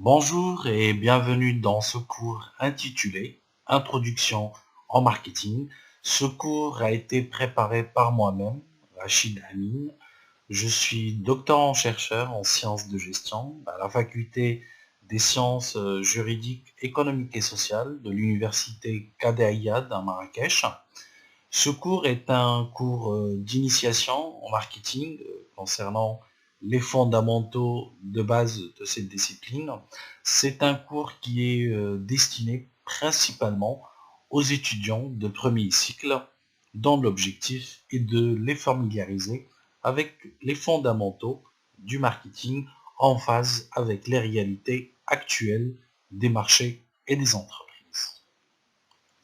Bonjour et bienvenue dans ce cours intitulé Introduction en marketing. Ce cours a été préparé par moi-même, Rachid Amin. Je suis doctorant chercheur en sciences de gestion à la faculté des sciences juridiques, économiques et sociales de l'université Kadé Iyad à Marrakech. Ce cours est un cours d'initiation en marketing concernant les fondamentaux de base de cette discipline. C'est un cours qui est destiné principalement aux étudiants de premier cycle dont l'objectif est de les familiariser avec les fondamentaux du marketing en phase avec les réalités actuelles des marchés et des entreprises.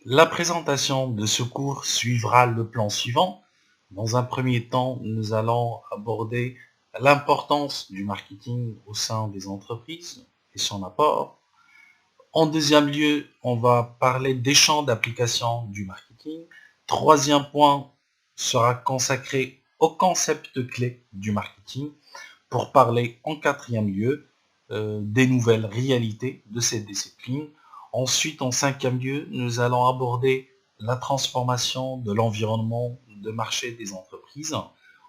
La présentation de ce cours suivra le plan suivant. Dans un premier temps, nous allons aborder l'importance du marketing au sein des entreprises et son apport. En deuxième lieu, on va parler des champs d'application du marketing. Troisième point sera consacré au concept clé du marketing pour parler en quatrième lieu des nouvelles réalités de cette discipline. Ensuite, en cinquième lieu, nous allons aborder la transformation de l'environnement de marché des entreprises.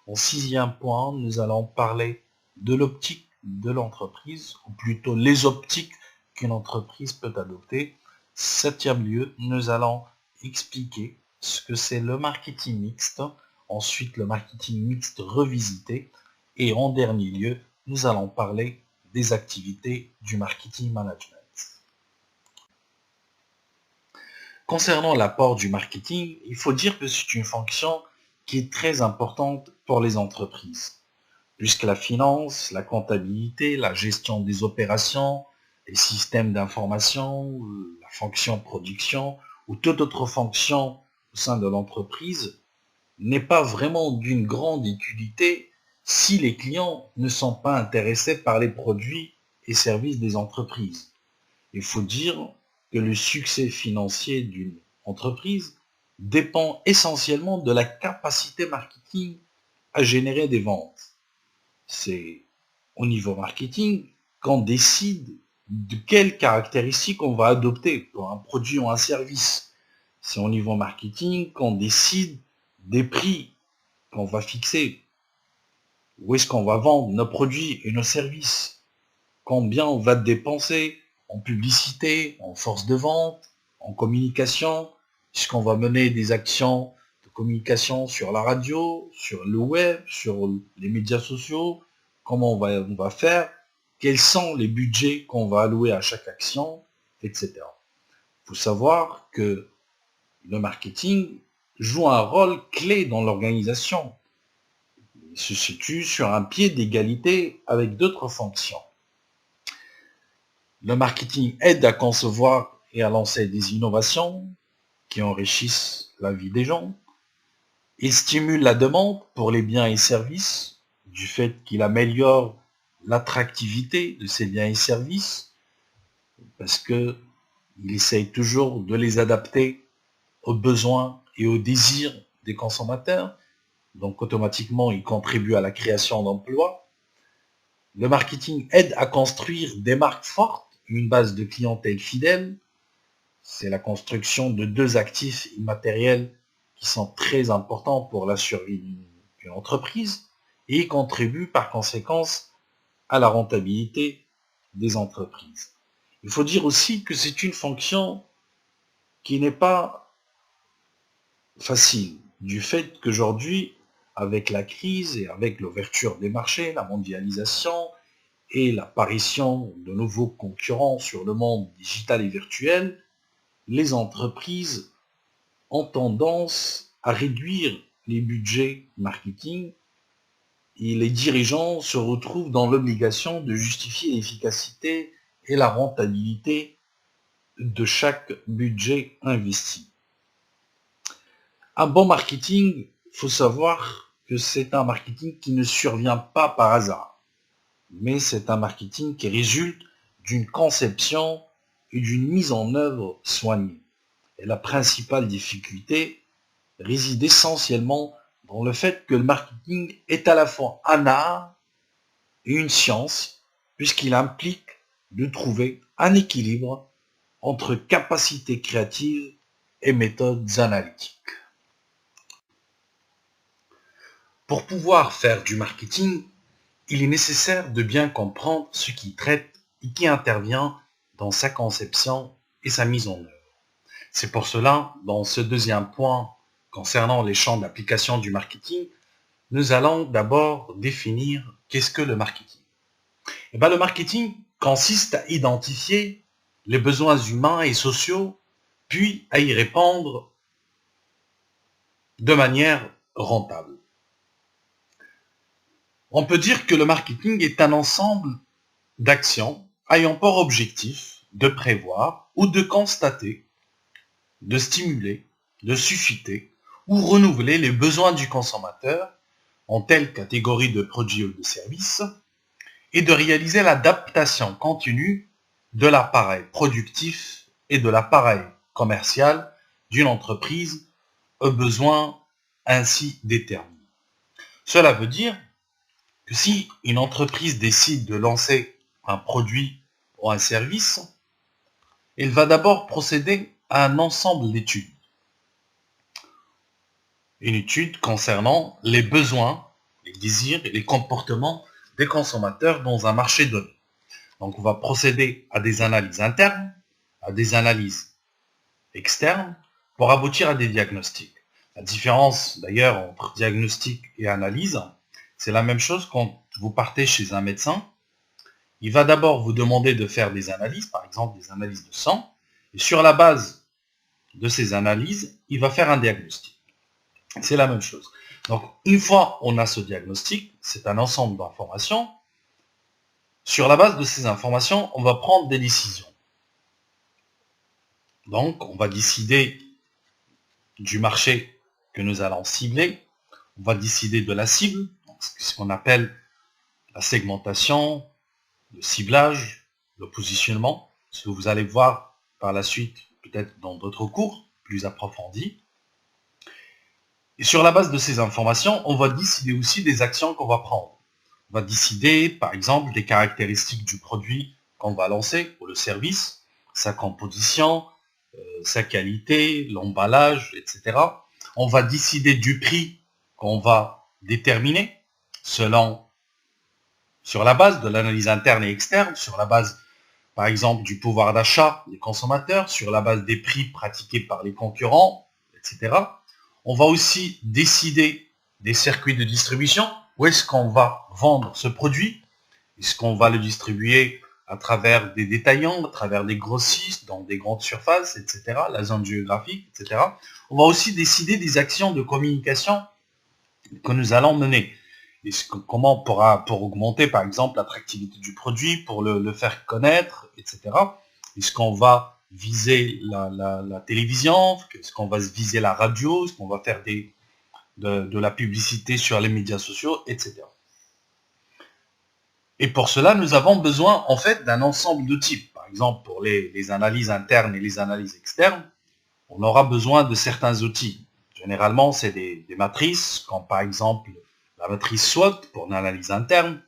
En sixième point, nous allons parler de l'optique de l'entreprise, ou plutôt les optiques qu'une entreprise peut adopter. Septième lieu, nous allons expliquer ce que c'est le marketing mixte, ensuite le marketing mixte revisité, et en dernier lieu, nous allons parler des activités du marketing management. Concernant l'apport du marketing, il faut dire que c'est une fonction qui est très importante pour les entreprises, puisque la finance, la comptabilité, la gestion des opérations, les systèmes d'information, la fonction production ou toute autre fonction au sein de l'entreprise n'est pas vraiment d'une grande utilité si les clients ne sont pas intéressés par les produits et services des entreprises. Il faut dire que le succès financier d'une entreprise dépend essentiellement de la capacité marketing à générer des ventes. C'est au niveau marketing qu'on décide de quelles caractéristiques on va adopter pour un produit ou un service. C'est au niveau marketing qu'on décide des prix qu'on va fixer. Où est-ce qu'on va vendre nos produits et nos services? Combien on va dépenser en publicité, en force de vente, en communication? Est-ce qu'on va mener des actions de communication sur la radio, sur le web, sur les médias sociaux? Comment on va faire? Quels sont les budgets qu'on va allouer à chaque action, etc. Il faut savoir que le marketing joue un rôle clé dans l'organisation. Il se situe sur un pied d'égalité avec d'autres fonctions. Le marketing aide à concevoir et à lancer des innovations qui enrichissent la vie des gens. Il stimule la demande pour les biens et services du fait qu'il améliore l'attractivité de ces biens et services parce qu'il essaye toujours de les adapter aux besoins et aux désirs des consommateurs. Donc automatiquement, il contribue à la création d'emplois. Le marketing aide à construire des marques fortes, une base de clientèle fidèle. C'est la construction de deux actifs immatériels qui sont très importants pour la survie d'une entreprise et contribuent par conséquence à la rentabilité des entreprises. Il faut dire aussi que c'est une fonction qui n'est pas facile, du fait qu'aujourd'hui, avec la crise et avec l'ouverture des marchés, la mondialisation et l'apparition de nouveaux concurrents sur le monde digital et virtuel, les entreprises ont tendance à réduire les budgets marketing et les dirigeants se retrouvent dans l'obligation de justifier l'efficacité et la rentabilité de chaque budget investi. Un bon marketing, il faut savoir que c'est un marketing qui ne survient pas par hasard, mais c'est un marketing qui résulte d'une conception et d'une mise en œuvre soignée. Et la principale difficulté réside essentiellement dans le fait que le marketing est à la fois un art et une science, puisqu'il implique de trouver un équilibre entre capacité créative et méthodes analytiques. Pour pouvoir faire du marketing, il est nécessaire de bien comprendre ce qui traite et qui intervient dans sa conception et sa mise en œuvre. C'est pour cela, dans ce deuxième point concernant les champs d'application du marketing, nous allons d'abord définir qu'est-ce que le marketing. Le marketing consiste à identifier les besoins humains et sociaux, puis à y répondre de manière rentable. On peut dire que le marketing est un ensemble d'actions ayant pour objectif de prévoir ou de constater, de stimuler, de susciter ou renouveler les besoins du consommateur en telle catégorie de produits ou de services et de réaliser l'adaptation continue de l'appareil productif et de l'appareil commercial d'une entreprise aux besoins ainsi déterminés. Cela veut dire que si une entreprise décide de lancer un produit ou un service, elle va d'abord procéder à un ensemble d'études. Une étude concernant les besoins, les désirs et les comportements des consommateurs dans un marché donné. Donc on va procéder à des analyses internes, à des analyses externes, pour aboutir à des diagnostics. La différence d'ailleurs entre diagnostic et analyse, c'est la même chose quand vous partez chez un médecin. Il va d'abord vous demander de faire des analyses, par exemple des analyses de sang, et sur la base de ces analyses, il va faire un diagnostic. C'est la même chose. Donc, une fois on a ce diagnostic, c'est un ensemble d'informations. Sur la base de ces informations, on va prendre des décisions. Donc, on va décider du marché que nous allons cibler. On va décider de la cible, ce qu'on appelle la segmentation, le ciblage, le positionnement, ce que vous allez voir par la suite, peut-être dans d'autres cours plus approfondis. Et sur la base de ces informations, on va décider aussi des actions qu'on va prendre. On va décider, par exemple, des caractéristiques du produit qu'on va lancer ou le service, sa composition, sa qualité, l'emballage, etc. On va décider du prix qu'on va déterminer sur la base de l'analyse interne et externe, sur la base, par exemple, du pouvoir d'achat des consommateurs, sur la base des prix pratiqués par les concurrents, etc. On va aussi décider des circuits de distribution. Où est-ce qu'on va vendre ce produit? Est-ce qu'on va le distribuer à travers des détaillants, à travers des grossistes, dans des grandes surfaces, etc., la zone géographique, etc. On va aussi décider des actions de communication que nous allons mener. Comment on pourra, pour augmenter, par exemple, l'attractivité du produit, pour le faire connaître, etc. Est-ce qu'on va viser la télévision? Est-ce qu'on va viser la radio? Est-ce qu'on va faire de la publicité sur les médias sociaux, etc. Et pour cela, nous avons besoin en fait d'un ensemble de types. Par exemple, pour les analyses internes et les analyses externes, on aura besoin de certains outils. Généralement, c'est des matrices, comme par exemple la matrice SWOT pour l'analyse interne.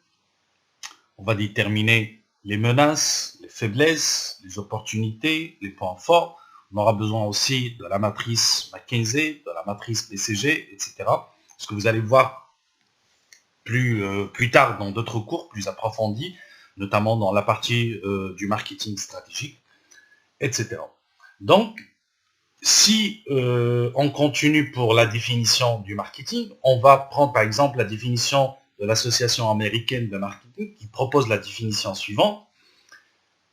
On va déterminer les menaces, les faiblesses, les opportunités, les points forts. On aura besoin aussi de la matrice McKinsey, de la matrice BCG, etc. Ce que vous allez voir plus tard dans d'autres cours plus approfondis, notamment dans la partie du marketing stratégique, etc. Donc, si on continue pour la définition du marketing, on va prendre par exemple la définition de l'Association américaine de marketing qui propose la définition suivante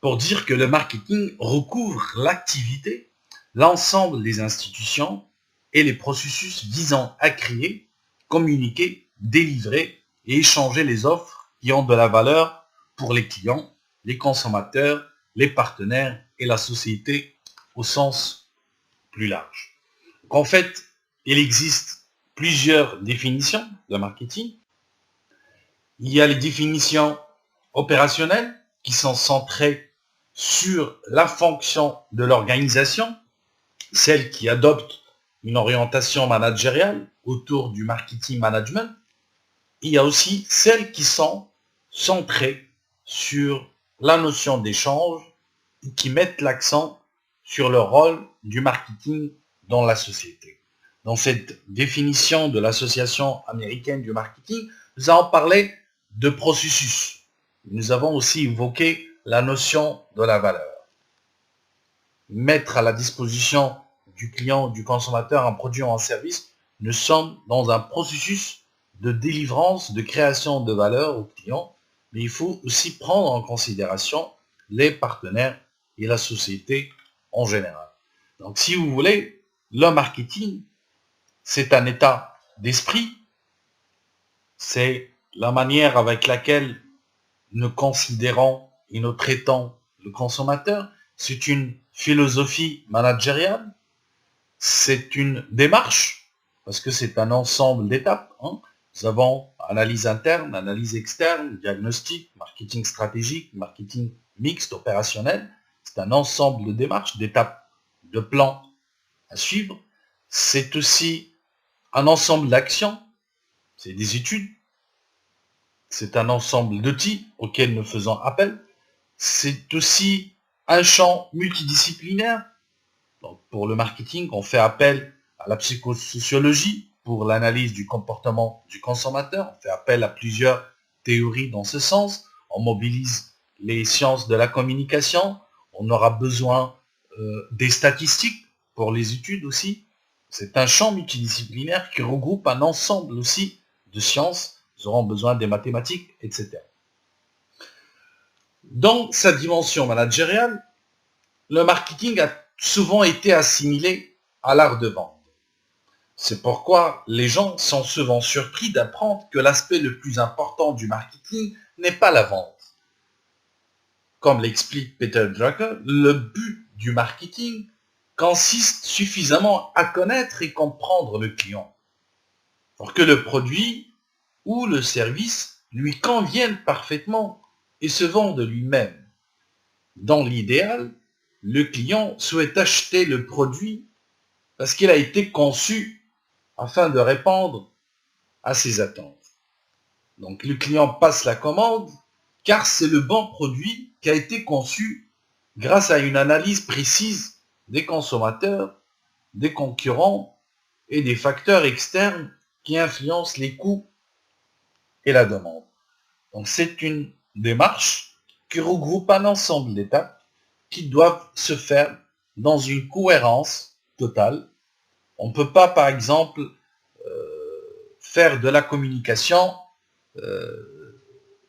pour dire que le marketing recouvre l'activité, l'ensemble des institutions et les processus visant à créer, communiquer, délivrer et échanger les offres qui ont de la valeur pour les clients, les consommateurs, les partenaires et la société au sens plus large. Donc en fait, il existe plusieurs définitions de marketing. Il y a les définitions opérationnelles qui sont centrées sur la fonction de l'organisation, celles qui adoptent une orientation managériale autour du marketing management. Il y a aussi celles qui sont centrées sur la notion d'échange, qui mettent l'accent sur le rôle du marketing dans la société. Dans cette définition de l'Association américaine du marketing, nous avons parlé de processus. Nous avons aussi évoqué la notion de la valeur. Mettre à la disposition du client, du consommateur, un produit ou un service, nous sommes dans un processus de délivrance, de création de valeur au client, mais il faut aussi prendre en considération les partenaires et la société en général. Donc, si vous voulez, le marketing, c'est un état d'esprit, c'est la manière avec laquelle nous considérons et nous traitons le consommateur, c'est une philosophie managériale, c'est une démarche, parce que c'est un ensemble d'étapes. Nous avons analyse interne, analyse externe, diagnostic, marketing stratégique, marketing mixte, opérationnel. C'est un ensemble de démarches, d'étapes, de plans à suivre. C'est aussi un ensemble d'actions, c'est des études. C'est un ensemble d'outils auxquels nous faisons appel. C'est aussi un champ multidisciplinaire. Donc, pour le marketing, on fait appel à la psychosociologie pour l'analyse du comportement du consommateur. On fait appel à plusieurs théories dans ce sens. On mobilise les sciences de la communication. On aura besoin des statistiques pour les études aussi. C'est un champ multidisciplinaire qui regroupe un ensemble aussi de sciences. Nous aurons besoin des mathématiques, etc. Dans sa dimension managériale, le marketing a souvent été assimilé à l'art de vendre. C'est pourquoi les gens sont souvent surpris d'apprendre que l'aspect le plus important du marketing n'est pas la vente. Comme l'explique Peter Drucker, le but du marketing consiste suffisamment à connaître et comprendre le client pour que le produit ou le service lui convienne parfaitement et se vende lui-même. Dans l'idéal, le client souhaite acheter le produit parce qu'il a été conçu afin de répondre à ses attentes. Donc le client passe la commande car c'est le bon produit qui a été conçu grâce à une analyse précise des consommateurs, des concurrents et des facteurs externes qui influencent les coûts et la demande. Donc c'est une démarche qui regroupe un ensemble d'étapes qui doivent se faire dans une cohérence totale. On ne peut pas, par exemple, faire de la communication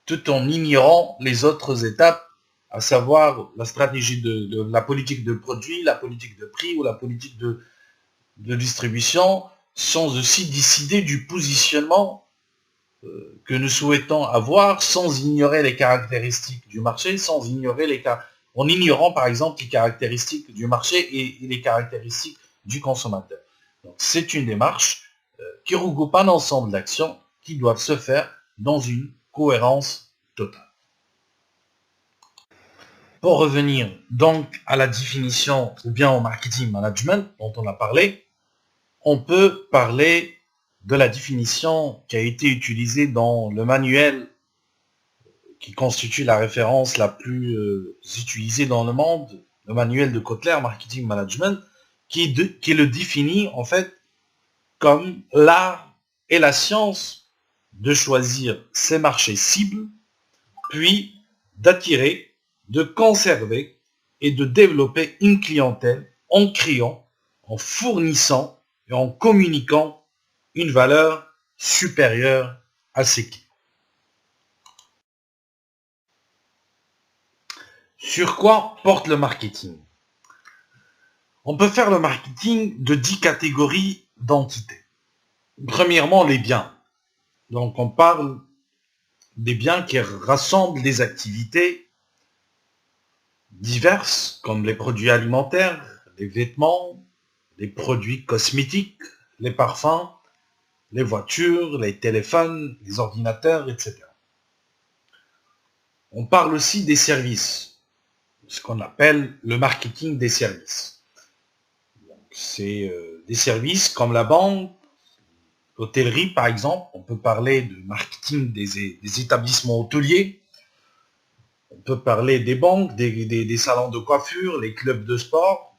tout en ignorant les autres étapes, à savoir la stratégie de la politique de produit, la politique de prix ou la politique de distribution, sans aussi décider du positionnement que nous souhaitons avoir, sans ignorer les caractéristiques du marché, sans ignorer en ignorant par exemple les caractéristiques du marché et les caractéristiques du consommateur. Donc c'est une démarche qui regroupe un ensemble d'actions qui doivent se faire dans une cohérence totale. Pour revenir donc à la définition ou bien au marketing management dont on a parlé, on peut parler de la définition qui a été utilisée dans le manuel qui constitue la référence la plus utilisée dans le monde, le manuel de Kotler, Marketing Management, qui le définit en fait comme l'art et la science de choisir ses marchés cibles, puis d'attirer, de conserver et de développer une clientèle en créant, en fournissant et en communiquant une valeur supérieure à ses clients. Sur quoi porte le marketing? On peut faire le marketing de 10 catégories d'entités. Premièrement, les biens. Donc on parle des biens qui rassemblent des activités diverses, comme les produits alimentaires, les vêtements, les produits cosmétiques, les parfums, les voitures, les téléphones, les ordinateurs, etc. On parle aussi des services, ce qu'on appelle le marketing des services. C'est des services comme la banque, l'hôtellerie par exemple. On peut parler de marketing des établissements hôteliers. On peut parler des banques, des salons de coiffure, les clubs de sport,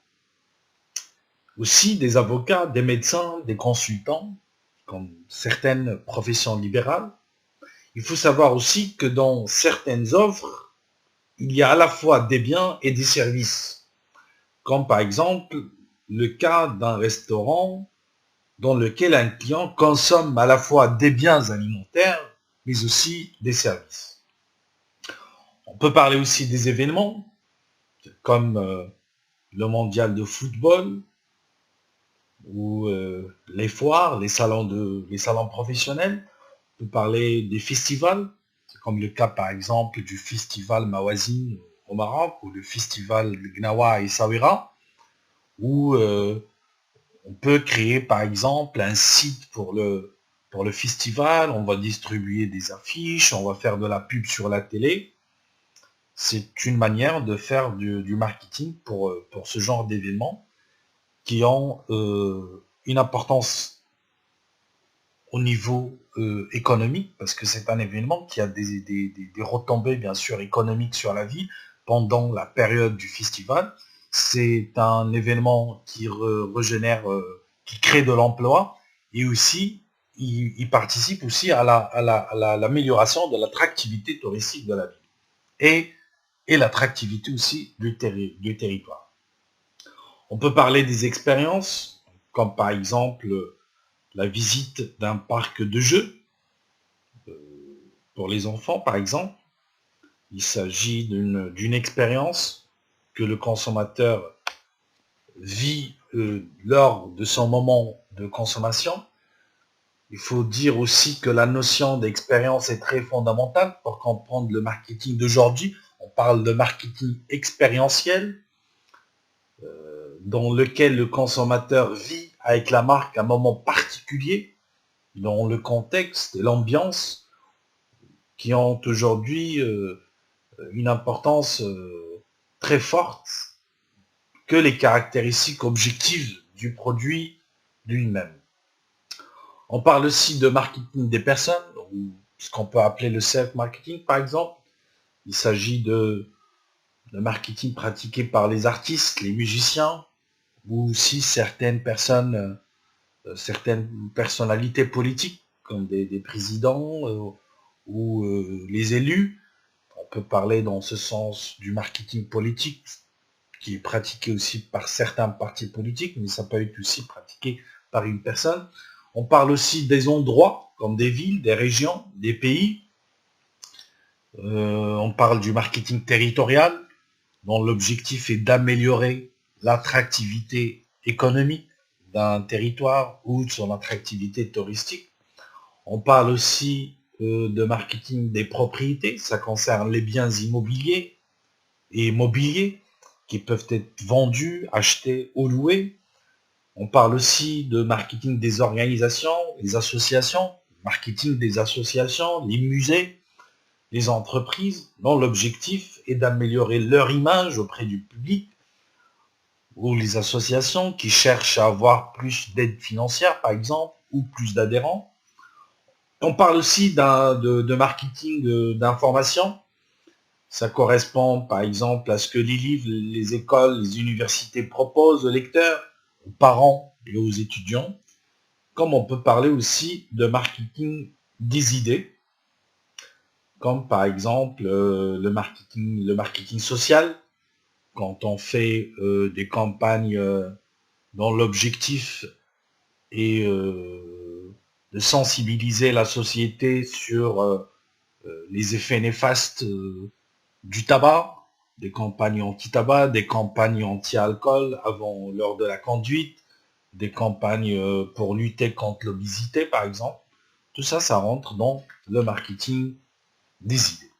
aussi des avocats, des médecins, des consultants, comme certaines professions libérales. Il faut savoir aussi que dans certaines offres, il y a à la fois des biens et des services, comme par exemple le cas d'un restaurant dans lequel un client consomme à la fois des biens alimentaires, mais aussi des services. On peut parler aussi des événements, comme le mondial de football, ou les foires, les salons professionnels. On peut parler des festivals, c'est comme le cas par exemple du festival Mawazine au Maroc, ou le festival Gnawa à Essaouira, où on peut créer par exemple un site pour le festival, on va distribuer des affiches, on va faire de la pub sur la télé. C'est une manière de faire du marketing pour ce genre d'événements qui ont une importance au niveau économique, parce que c'est un événement qui a des retombées bien sûr économiques sur la vie pendant la période du festival. C'est un événement qui régénère, qui crée de l'emploi, et aussi il participe aussi à l'amélioration de l'attractivité touristique de la ville et l'attractivité aussi du territoire. On peut parler des expériences, comme par exemple la visite d'un parc de jeux pour les enfants, par exemple. Il s'agit d'une expérience que le consommateur vit lors de son moment de consommation. Il faut dire aussi que la notion d'expérience est très fondamentale pour comprendre le marketing d'aujourd'hui. On parle de marketing expérientiel, dans lequel le consommateur vit avec la marque un moment particulier, dans le contexte et l'ambiance qui ont aujourd'hui une importance très forte que les caractéristiques objectives du produit lui-même. On parle aussi de marketing des personnes, ou ce qu'on peut appeler le self-marketing par exemple. Il s'agit de marketing pratiqué par les artistes, les musiciens, ou aussi certaines personnalités politiques, comme des présidents ou les élus. On peut parler dans ce sens du marketing politique, qui est pratiqué aussi par certains partis politiques, mais ça peut être aussi pratiqué par une personne. On parle aussi des endroits, comme des villes, des régions, des pays. On parle du marketing territorial, dont l'objectif est d'améliorer l'attractivité économique d'un territoire ou de son attractivité touristique. On parle aussi de marketing des propriétés, ça concerne les biens immobiliers et mobiliers qui peuvent être vendus, achetés ou loués. On parle aussi de marketing des organisations, les associations, marketing des associations, les musées, les entreprises, dont l'objectif est d'améliorer leur image auprès du public, ou les associations qui cherchent à avoir plus d'aide financière, par exemple, ou plus d'adhérents. On parle aussi de marketing d'information. Ça correspond, par exemple, à ce que les livres, les écoles, les universités proposent aux lecteurs, aux parents et aux étudiants. Comme on peut parler aussi de marketing des idées, comme par exemple le marketing social, quand on fait des campagnes dont l'objectif est de sensibiliser la société sur les effets néfastes du tabac, des campagnes anti-tabac, des campagnes anti-alcool lors de la conduite, des campagnes pour lutter contre l'obésité, par exemple. Tout ça, ça rentre dans le marketing des idées.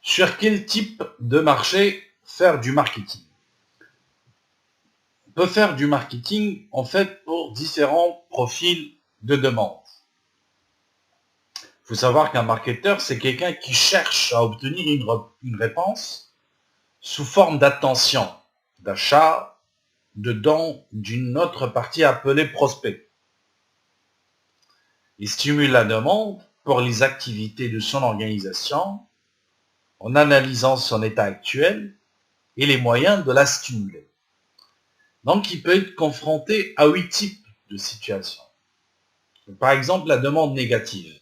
Sur quel type de marché faire du marketing? On peut faire du marketing, en fait, pour différents profils de demande. Il faut savoir qu'un marketeur, c'est quelqu'un qui cherche à obtenir une réponse sous forme d'attention, d'achat, de don d'une autre partie appelée prospect. Il stimule la demande pour les activités de son organisation en analysant son état actuel et les moyens de la stimuler. Donc, il peut être confronté à 8 types de situations. Par exemple, la demande négative.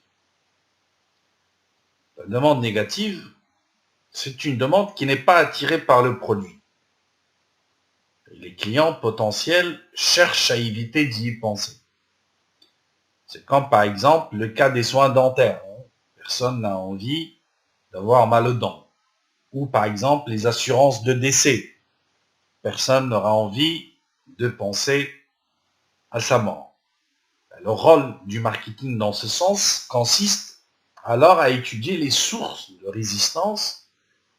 La demande négative, c'est une demande qui n'est pas attirée par le produit. Les clients potentiels cherchent à éviter d'y penser. C'est comme par exemple le cas des soins dentaires. Personne n'a envie d'avoir mal aux dents. Ou par exemple les assurances de décès. Personne n'aura envie de penser à sa mort. Le rôle du marketing dans ce sens consiste alors à étudier les sources de résistance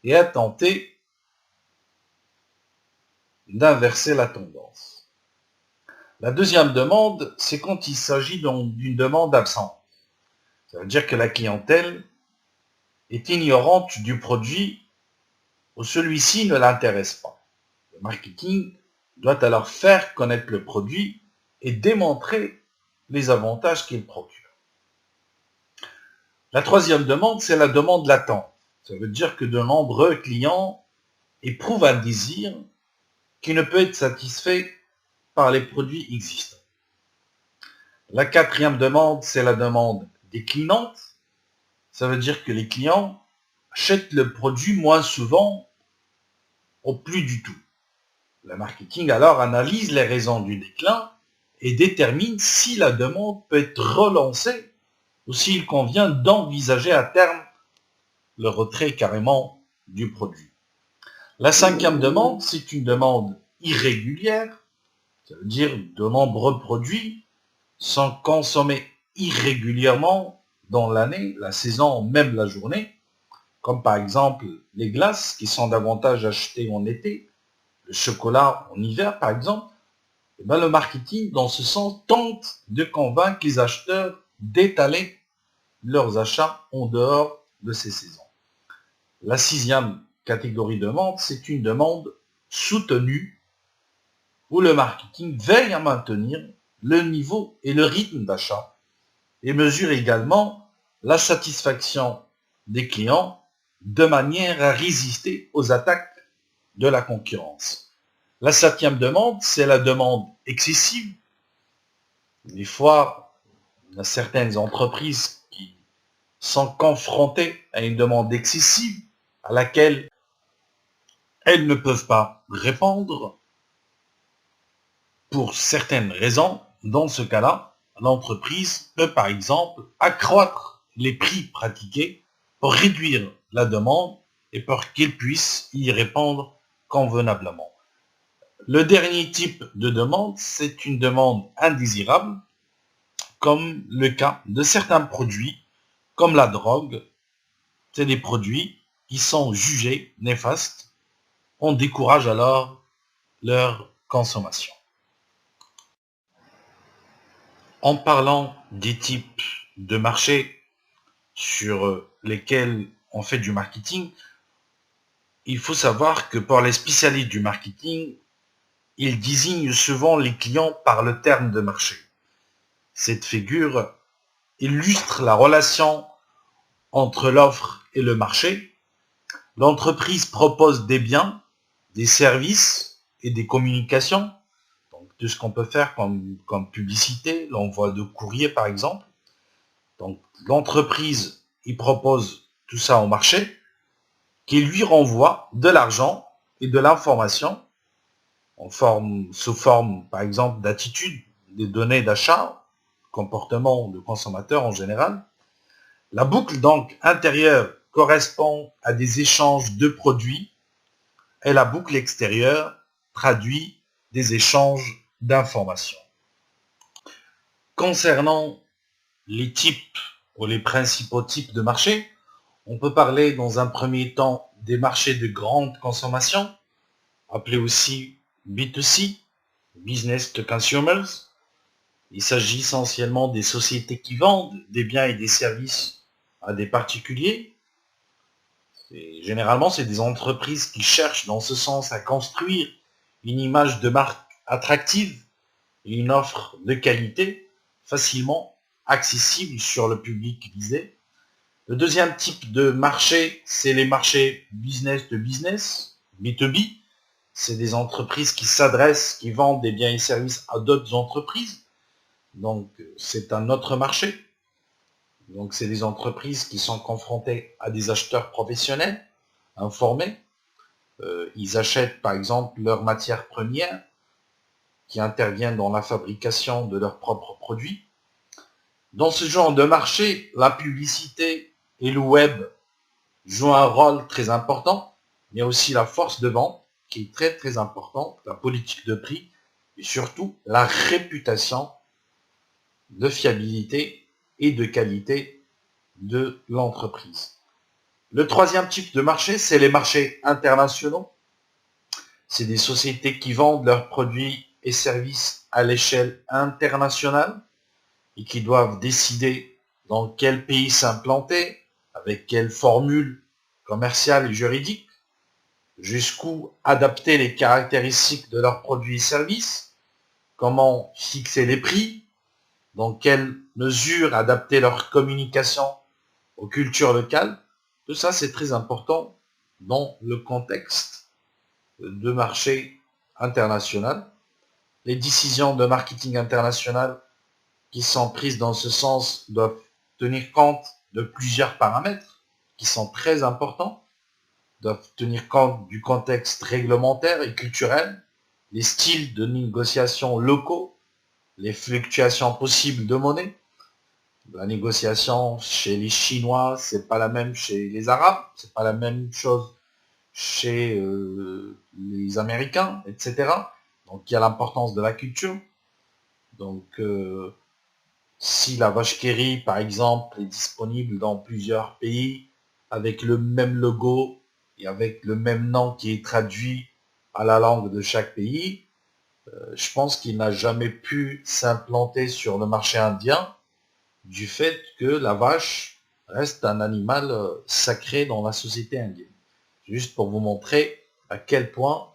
et à tenter d'inverser la tendance. La deuxième demande, c'est quand il s'agit d'une demande absente. Ça veut dire que la clientèle est ignorante du produit ou celui-ci ne l'intéresse pas. Le marketing doit alors faire connaître le produit et démontrer les avantages qu'il procure. La troisième demande, c'est la demande latente. Ça veut dire que de nombreux clients éprouvent un désir qui ne peut être satisfait par les produits existants. La quatrième demande, c'est la demande déclinante. Ça veut dire que les clients achètent le produit moins souvent ou plus du tout. Le marketing alors analyse les raisons du déclin et détermine si la demande peut être relancée ou s'il convient d'envisager à terme le retrait carrément du produit. La cinquième demande, c'est une demande irrégulière. Ça veut dire que de nombreux produits sont consommés irrégulièrement dans l'année, la saison, même la journée, comme par exemple les glaces qui sont davantage achetées en été, le chocolat en hiver par exemple. Et bien, le marketing, dans ce sens, tente de convaincre les acheteurs d'étaler leurs achats en dehors de ces saisons. La sixième catégorie de demande, c'est une demande soutenue où le marketing veille à maintenir le niveau et le rythme d'achat et mesure également la satisfaction des clients de manière à résister aux attaques de la concurrence. La septième demande, c'est la demande excessive. Des fois, il y a certaines entreprises qui sont confrontées à une demande excessive à laquelle elles ne peuvent pas répondre pour certaines raisons. Dans ce cas-là, l'entreprise peut par exemple accroître les prix pratiqués pour réduire la demande et pour qu'elle puisse y répondre convenablement. Le dernier type de demande, c'est une demande indésirable, comme le cas de certains produits, comme la drogue. C'est des produits qui sont jugés néfastes. On décourage alors leur consommation. En parlant des types de marchés sur lesquels on fait du marketing, il faut savoir que pour les spécialistes du marketing, ils désignent souvent les clients par le terme de marché. Cette figure illustre la relation entre l'offre et le marché. L'entreprise propose des biens, des services et des communications. Donc, tout ce qu'on peut faire comme publicité, l'envoi de courrier par exemple. Donc, l'entreprise y propose tout ça au marché qui lui renvoie de l'argent et de l'information sous forme par exemple d'attitude, des données d'achat, comportement de consommateur en général. La boucle donc intérieure correspond à des échanges de produits et la boucle extérieure traduit des échanges d'informations. Concernant les types ou les principaux types de marchés, on peut parler dans un premier temps des marchés de grande consommation, appelés aussi B2C, Business to Consumers. Il s'agit essentiellement des sociétés qui vendent des biens et des services à des particuliers. Généralement, c'est des entreprises qui cherchent dans ce sens à construire une image de marque attractive et une offre de qualité facilement accessible sur le public visé. Le deuxième type de marché, c'est les marchés business to business, B2B. C'est des entreprises qui s'adressent, qui vendent des biens et services à d'autres entreprises. Donc, c'est un autre marché. Donc, c'est des entreprises qui sont confrontées à des acheteurs professionnels, informés. Ils achètent, par exemple, leurs matières premières qui interviennent dans la fabrication de leurs propres produits. Dans ce genre de marché, la publicité et le web jouent un rôle très important, mais aussi la force de vente qui est très très importante, la politique de prix et surtout la réputation de fiabilité et de qualité de l'entreprise. Le troisième type de marché, c'est les marchés internationaux. C'est des sociétés qui vendent leurs produits et services à l'échelle internationale et qui doivent décider dans quel pays s'implanter, avec quelle formule commerciale et juridique, jusqu'où adapter les caractéristiques de leurs produits et services, comment fixer les prix, dans quelle mesure adapter leur communication aux cultures locales. Tout ça, c'est très important dans le contexte de marché international. Les décisions de marketing international qui sont prises dans ce sens doivent tenir compte de plusieurs paramètres qui sont très importants, doivent tenir compte du contexte réglementaire et culturel, les styles de négociation locaux, les fluctuations possibles de monnaie. La négociation chez les Chinois, c'est pas la même chez les Arabes, c'est pas la même chose chez les Américains, etc. Donc il y a l'importance de la culture. Donc si la vache qui rit, par exemple, est disponible dans plusieurs pays avec le même logo et avec le même nom qui est traduit à la langue de chaque pays, je pense qu'il n'a jamais pu s'implanter sur le marché indien du fait que la vache reste un animal sacré dans la société indienne. Juste pour vous montrer à quel point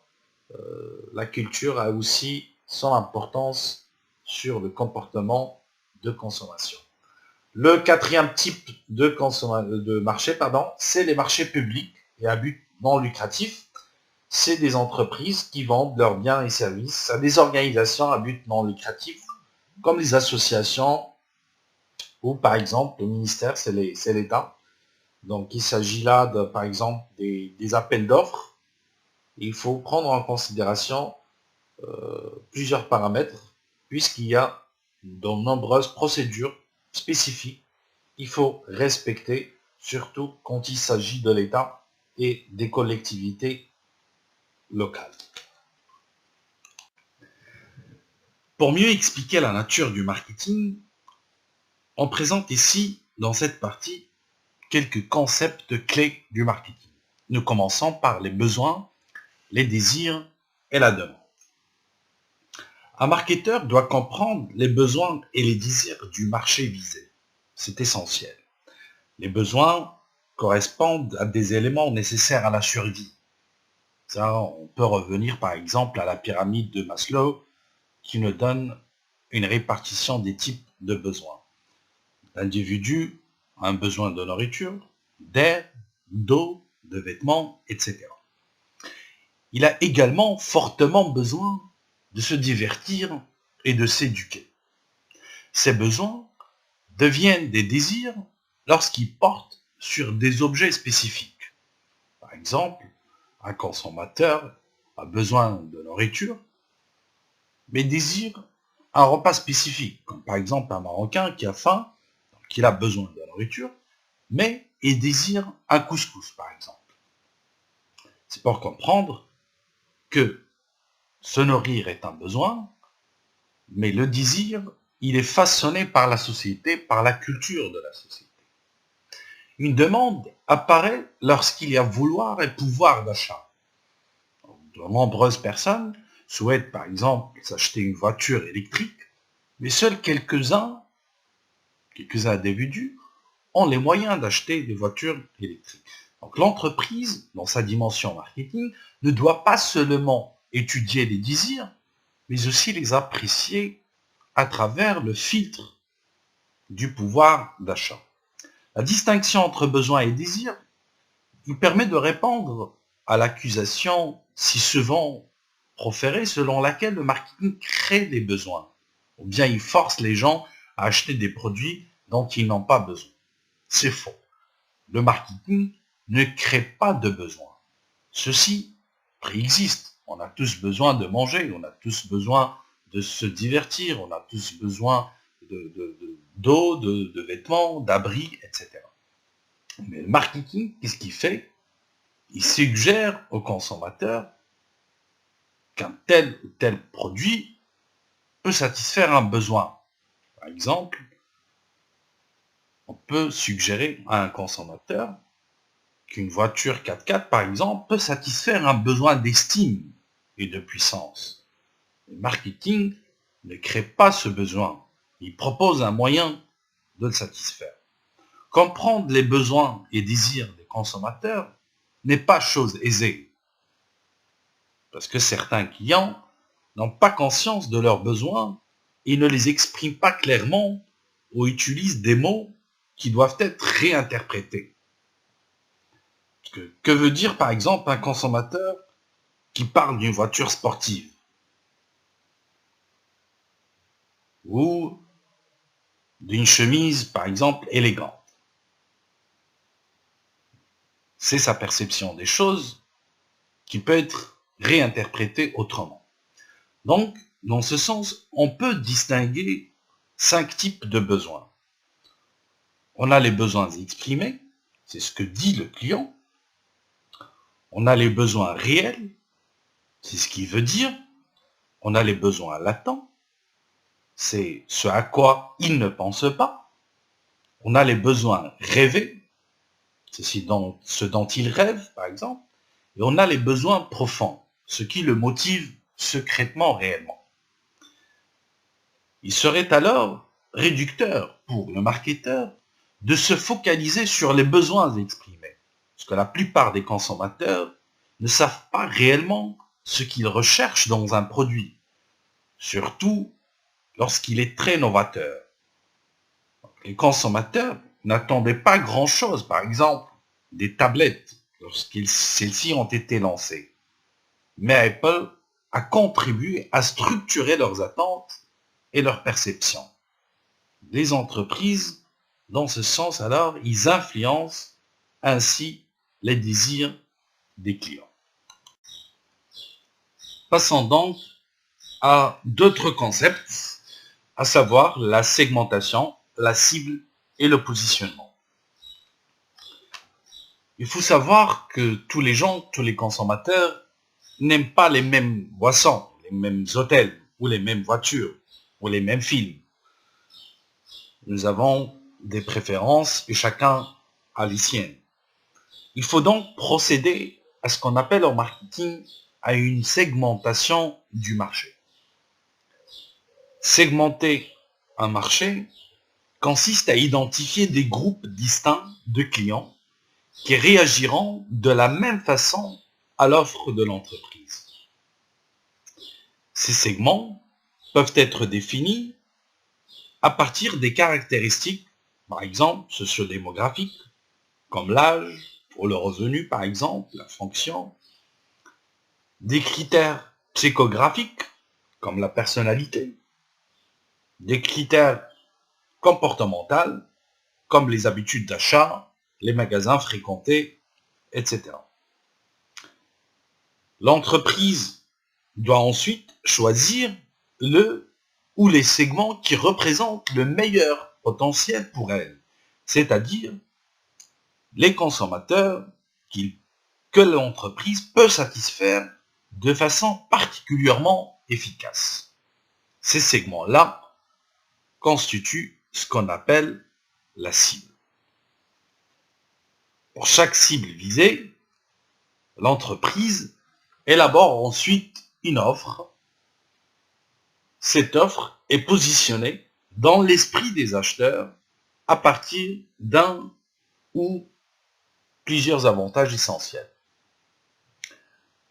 la culture a aussi son importance sur le comportement de consommation. Le quatrième type de marché, c'est les marchés publics et à but non lucratif. C'est des entreprises qui vendent leurs biens et services à des organisations à but non lucratif, comme les associations ou par exemple le ministère, c'est l'État. Donc il s'agit là de, par exemple, des appels d'offres. Il faut prendre en considération plusieurs paramètres, puisqu'il y a de nombreuses procédures spécifiques qu'il faut respecter, surtout quand il s'agit de l'État et des collectivités locales. Pour mieux expliquer la nature du marketing, on présente ici, dans cette partie, quelques concepts clés du marketing. Nous commençons par les besoins, les désirs et la demande. Un marketeur doit comprendre les besoins et les désirs du marché visé. C'est essentiel. Les besoins correspondent à des éléments nécessaires à la survie. Ça, on peut revenir par exemple à la pyramide de Maslow qui nous donne une répartition des types de besoins. L'individu a un besoin de nourriture, d'air, d'eau, de vêtements, etc. Il a également fortement besoin de se divertir et de s'éduquer. Ces besoins deviennent des désirs lorsqu'ils portent sur des objets spécifiques. Par exemple, un consommateur a besoin de nourriture, mais désire un repas spécifique, comme par exemple un Marocain qui a faim, qui a besoin de nourriture, mais il désire un couscous, par exemple. C'est pour comprendre que se nourrir est un besoin, mais le désir, il est façonné par la société, par la culture de la société. Une demande apparaît lorsqu'il y a vouloir et pouvoir d'achat. De nombreuses personnes souhaitent par exemple s'acheter une voiture électrique, mais seuls quelques individus ont les moyens d'acheter des voitures électriques. Donc l'entreprise, dans sa dimension marketing, ne doit pas seulement étudier les désirs, mais aussi les apprécier à travers le filtre du pouvoir d'achat. La distinction entre besoin et désir, il permet de répondre à l'accusation si souvent proférée selon laquelle le marketing crée des besoins, ou bien il force les gens à acheter des produits dont ils n'ont pas besoin. C'est faux. Le marketing ne crée pas de besoins. Ceci préexiste. On a tous besoin de manger, on a tous besoin de se divertir, on a tous besoin d'eau, de vêtements, d'abris, etc. Mais le marketing, qu'est-ce qu'il fait? Il suggère aux consommateurs qu'un tel ou tel produit peut satisfaire un besoin. Par exemple, on peut suggérer à un consommateur qu'une voiture 4x4, par exemple, peut satisfaire un besoin d'estime et de puissance. Le marketing ne crée pas ce besoin. Il propose un moyen de le satisfaire. Comprendre les besoins et désirs des consommateurs n'est pas chose aisée. Parce que certains clients n'ont pas conscience de leurs besoins et ne les expriment pas clairement ou utilisent des mots qui doivent être réinterprétés. Que veut dire par exemple un consommateur qui parle d'une voiture sportive ou d'une chemise par exemple élégante? C'est sa perception des choses qui peut être réinterprétée autrement. Donc, dans ce sens, on peut distinguer 5 types de besoins. On a les besoins exprimés, c'est ce que dit le client. On a les besoins réels, c'est ce qu'il veut dire. On a les besoins latents, c'est ce à quoi il ne pense pas. On a les besoins rêvés, c'est ce dont il rêve, par exemple. Et on a les besoins profonds, ce qui le motive secrètement, réellement. Il serait alors réducteur pour le marketeur de se focaliser sur les besoins exprimés, parce que la plupart des consommateurs ne savent pas réellement ce qu'ils recherchent dans un produit, surtout lorsqu'il est très novateur. Les consommateurs n'attendaient pas grand-chose, par exemple des tablettes, lorsque celles-ci ont été lancées. Mais Apple a contribué à structurer leurs attentes et leurs perceptions. Les entreprises, dans ce sens alors, ils influencent ainsi les désirs des clients. Passons donc à d'autres concepts, à savoir la segmentation, la cible et le positionnement. Il faut savoir que tous les gens, tous les consommateurs n'aiment pas les mêmes boissons, les mêmes hôtels, ou les mêmes voitures, ou les mêmes films. Nous avons des préférences et chacun a les siennes. Il faut donc procéder à ce qu'on appelle en marketing à une segmentation du marché. Segmenter un marché consiste à identifier des groupes distincts de clients qui réagiront de la même façon à l'offre de l'entreprise. Ces segments peuvent être définis à partir des caractéristiques, par exemple sociodémographiques, comme l'âge, ou le revenu par exemple, la fonction, des critères psychographiques, comme la personnalité, des critères comportementaux, comme les habitudes d'achat, les magasins fréquentés, etc. L'entreprise doit ensuite choisir le ou les segments qui représentent le meilleur potentiel pour elle, c'est-à-dire les consommateurs que l'entreprise peut satisfaire de façon particulièrement efficace. Ces segments-là constituent ce qu'on appelle la cible. Pour chaque cible visée, l'entreprise élabore ensuite une offre. Cette offre est positionnée dans l'esprit des acheteurs à partir d'un ou plusieurs avantages essentiels.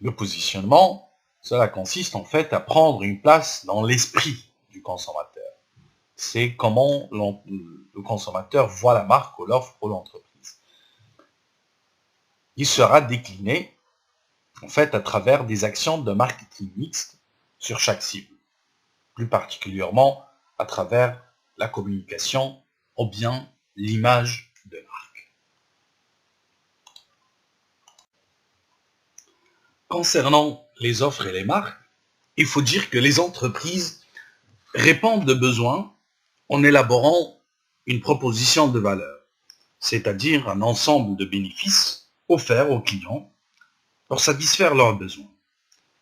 Le positionnement, cela consiste en fait à prendre une place dans l'esprit du consommateur. c'est comment le consommateur voit la marque ou l'offre pour l'entreprise. Il sera décliné en fait à travers des actions de marketing mixte sur chaque cible, plus particulièrement à travers la communication ou bien l'image de marque. Concernant les offres et les marques, il faut dire que les entreprises répondent de besoins en élaborant une proposition de valeur, c'est-à-dire un ensemble de bénéfices offerts aux clients pour satisfaire leurs besoins.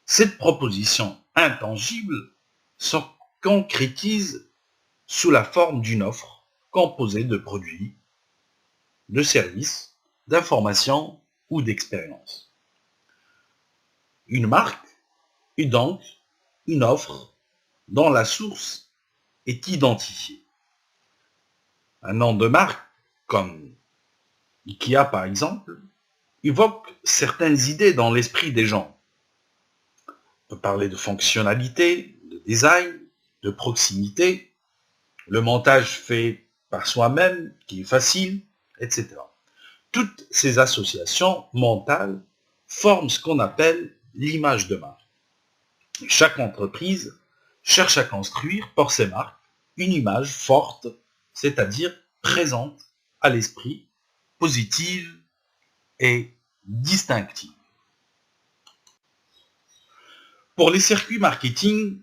Cette proposition intangible se concrétise sous la forme d'une offre composée de produits, de services, d'informations ou d'expériences. Une marque est donc une offre dont la source est identifiée. Un nom de marque, comme IKEA par exemple, évoque certaines idées dans l'esprit des gens. On peut parler de fonctionnalité, de design, de proximité, le montage fait par soi-même, qui est facile, etc. Toutes ces associations mentales forment ce qu'on appelle l'image de marque. Chaque entreprise cherche à construire pour ses marques une image forte, c'est-à-dire présente à l'esprit, positive et distinctive. Pour les circuits marketing,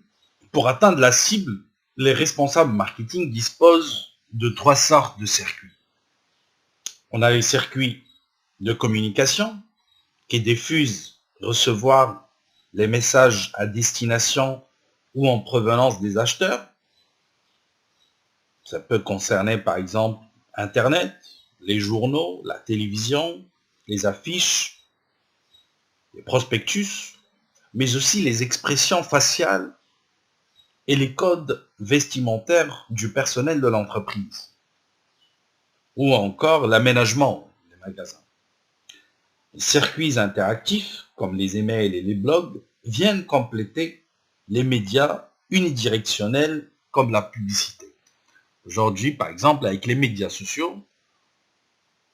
pour atteindre la cible, les responsables marketing disposent de 3 sortes de circuits. On a les circuits de communication qui diffusent, recevoir les messages à destination ou en provenance des acheteurs. Ça peut concerner par exemple Internet, les journaux, la télévision, les affiches, les prospectus, mais aussi les expressions faciales et les codes vestimentaires du personnel de l'entreprise, ou encore l'aménagement des magasins. Les circuits interactifs, comme les emails et les blogs, viennent compléter les médias unidirectionnels comme la publicité. Aujourd'hui, par exemple, avec les médias sociaux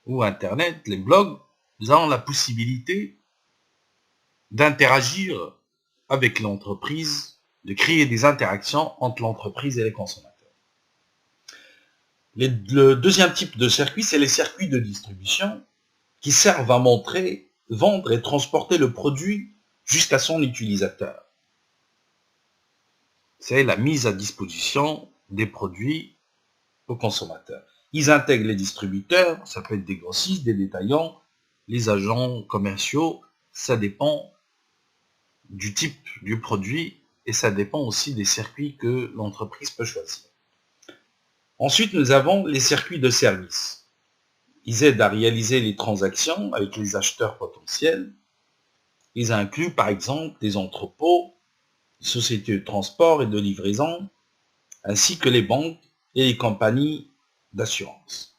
ou Internet, les blogs, nous avons la possibilité d'interagir avec l'entreprise, de créer des interactions entre l'entreprise et les consommateurs. Le deuxième type de circuit, c'est les circuits de distribution qui servent à montrer, vendre et transporter le produit jusqu'à son utilisateur. C'est la mise à disposition des produits aux consommateurs. Ils intègrent les distributeurs, ça peut être des grossistes, des détaillants, les agents commerciaux, ça dépend du type du produit et ça dépend aussi des circuits que l'entreprise peut choisir. Ensuite, nous avons les circuits de service. Ils aident à réaliser les transactions avec les acheteurs potentiels. Ils incluent par exemple des entrepôts, des sociétés de transport et de livraison, ainsi que les banques et les compagnies d'assurance.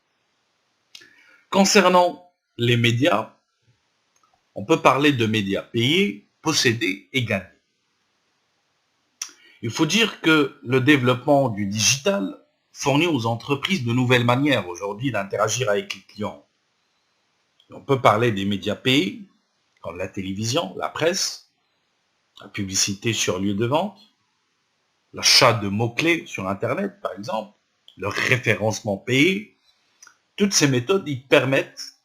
Concernant les médias, on peut parler de médias payés, possédés et gagnés. Il faut dire que le développement du digital fournit aux entreprises de nouvelles manières aujourd'hui d'interagir avec les clients. On peut parler des médias payés, comme la télévision, la presse, la publicité sur lieu de vente, l'achat de mots-clés sur Internet, par exemple, le référencement payé. Toutes ces méthodes, ils permettent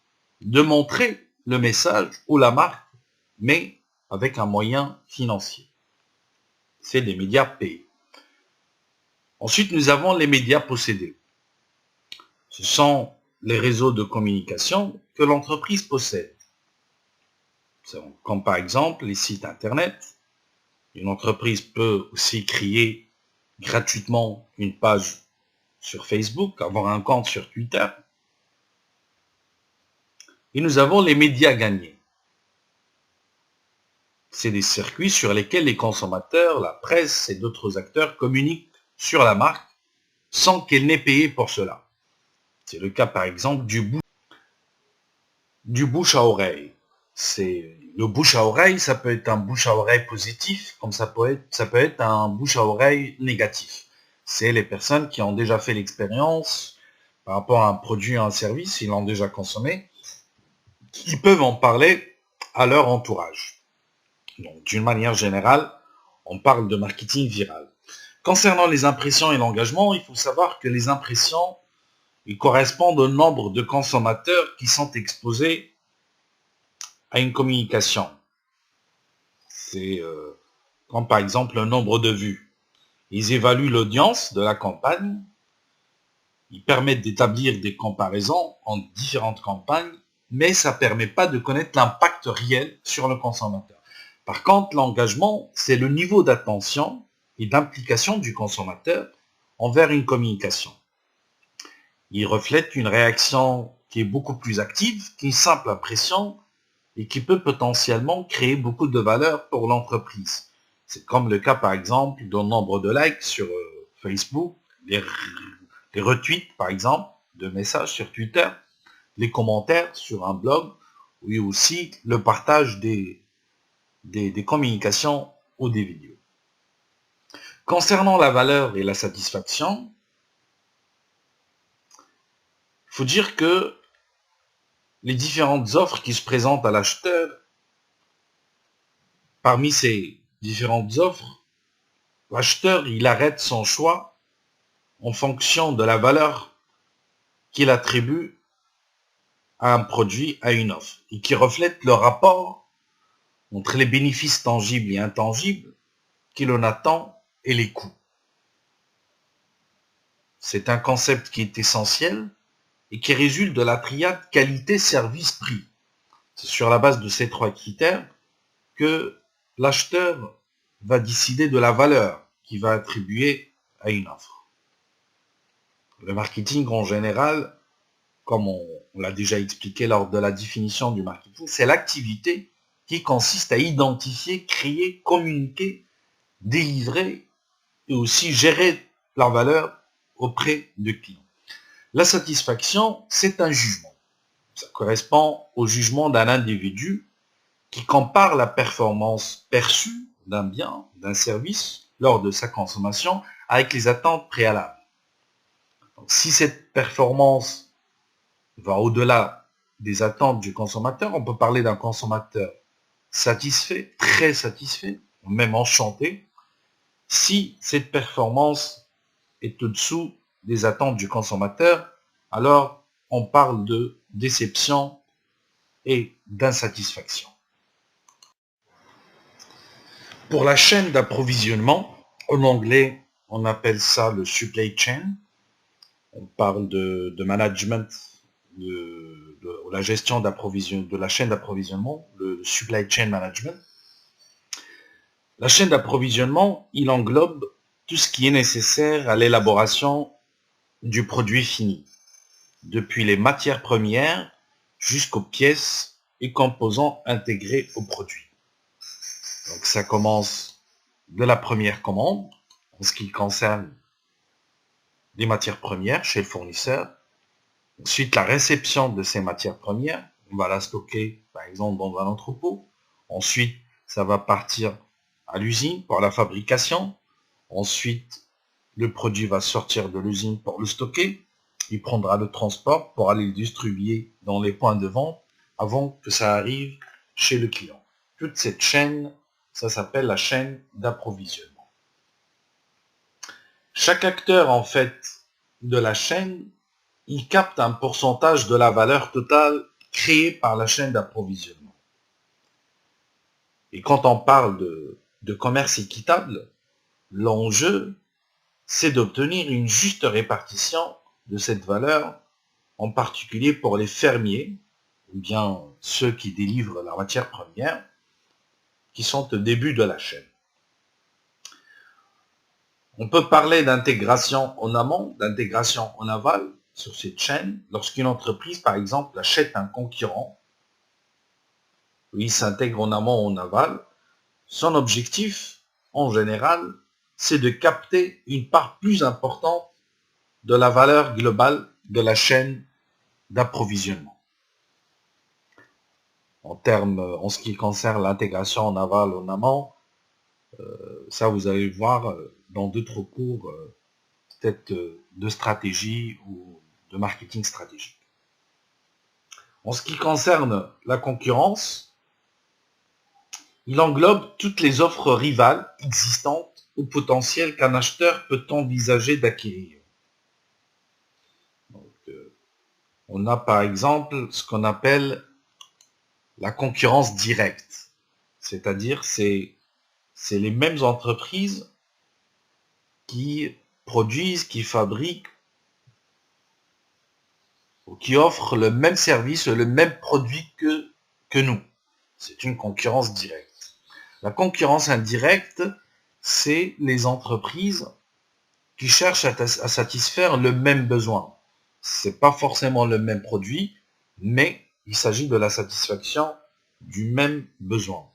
de montrer le message ou la marque, mais avec un moyen financier. C'est des médias payés. Ensuite, nous avons les médias possédés. Ce sont les réseaux de communication que l'entreprise possède. Comme par exemple les sites Internet. Une entreprise peut aussi créer gratuitement une page sur Facebook, avoir un compte sur Twitter. Et nous avons les médias gagnés. C'est des circuits sur lesquels les consommateurs, la presse et d'autres acteurs communiquent sur la marque sans qu'elle n'ait payé pour cela. C'est le cas par exemple du bouche à oreille. C'est le bouche à oreille, ça peut être un bouche à oreille positif, comme ça peut être un bouche à oreille négatif. C'est les personnes qui ont déjà fait l'expérience par rapport à un produit ou un service, ils l'ont déjà consommé, qui peuvent en parler à leur entourage. Donc, d'une manière générale, on parle de marketing viral. Concernant les impressions et l'engagement, il faut savoir que les impressions, ils correspondent au nombre de consommateurs qui sont exposés à une communication. C'est comme par exemple le nombre de vues. Ils évaluent l'audience de la campagne, ils permettent d'établir des comparaisons entre différentes campagnes, mais ça ne permet pas de connaître l'impact réel sur le consommateur. Par contre, l'engagement, c'est le niveau d'attention et d'implication du consommateur envers une communication. Il reflète une réaction qui est beaucoup plus active qu'une simple impression et qui peut potentiellement créer beaucoup de valeur pour l'entreprise. C'est comme le cas par exemple d'un nombre de likes sur Facebook, les retweets par exemple de messages sur Twitter, les commentaires sur un blog, oui aussi le partage des communications ou des vidéos. Concernant la valeur et la satisfaction, il faut dire que les différentes offres qui se présentent à l'acheteur, parmi ces différentes offres, l'acheteur, il arrête son choix en fonction de la valeur qu'il attribue à un produit, à une offre, et qui reflète le rapport entre les bénéfices tangibles et intangibles qu'il en attend et les coûts. C'est un concept qui est essentiel et qui résulte de la triade qualité, service, prix. C'est sur la base de ces trois critères que l'acheteur va décider de la valeur qu'il va attribuer à une offre. Le marketing en général, comme on l'a déjà expliqué lors de la définition du marketing, c'est l'activité qui consiste à identifier, créer, communiquer, délivrer et aussi gérer la valeur auprès du client. La satisfaction, c'est un jugement. Ça correspond au jugement d'un individu qui compare la performance perçue d'un bien, d'un service, lors de sa consommation, avec les attentes préalables. Donc, si cette performance va au-delà des attentes du consommateur, on peut parler d'un consommateur satisfait, très satisfait, même enchanté. Si cette performance est au-dessous des attentes du consommateur, alors on parle de déception et d'insatisfaction. Pour la chaîne d'approvisionnement, en anglais, on appelle ça le supply chain. On parle de management, de la gestion de la chaîne d'approvisionnement, le supply chain management. La chaîne d'approvisionnement, il englobe tout ce qui est nécessaire à l'élaboration du produit fini, depuis les matières premières jusqu'aux pièces et composants intégrés au produit. Donc ça commence de la première commande, en ce qui concerne les matières premières chez le fournisseur. Ensuite, la réception de ces matières premières, on va la stocker par exemple dans un entrepôt. Ensuite, ça va partir à l'usine pour la fabrication. Ensuite, le produit va sortir de l'usine pour le stocker. Il prendra le transport pour aller le distribuer dans les points de vente avant que ça arrive chez le client. Toute cette chaîne, ça s'appelle la chaîne d'approvisionnement. Chaque acteur, en fait, de la chaîne, il capte un pourcentage de la valeur totale créée par la chaîne d'approvisionnement. Et quand on parle de commerce équitable, l'enjeu, c'est d'obtenir une juste répartition de cette valeur, en particulier pour les fermiers, ou bien ceux qui délivrent la matière première, qui sont au début de la chaîne. On peut parler d'intégration en amont, d'intégration en aval sur cette chaîne, lorsqu'une entreprise, par exemple, achète un concurrent, il s'intègre en amont ou en aval, son objectif, en général, c'est de capter une part plus importante de la valeur globale de la chaîne d'approvisionnement. En ce qui concerne l'intégration en aval ou en amont, ça vous allez voir dans d'autres cours peut-être de stratégie ou de marketing stratégique. En ce qui concerne la concurrence, il englobe toutes les offres rivales existantes ou potentielles qu'un acheteur peut envisager d'acquérir. On a par exemple ce qu'on appelle la concurrence directe, c'est-à-dire c'est les mêmes entreprises qui produisent, qui fabriquent ou qui offrent le même service, le même produit que nous. C'est une concurrence directe. La concurrence indirecte, c'est les entreprises qui cherchent à satisfaire le même besoin. C'est pas forcément le même produit, mais il s'agit de la satisfaction du même besoin.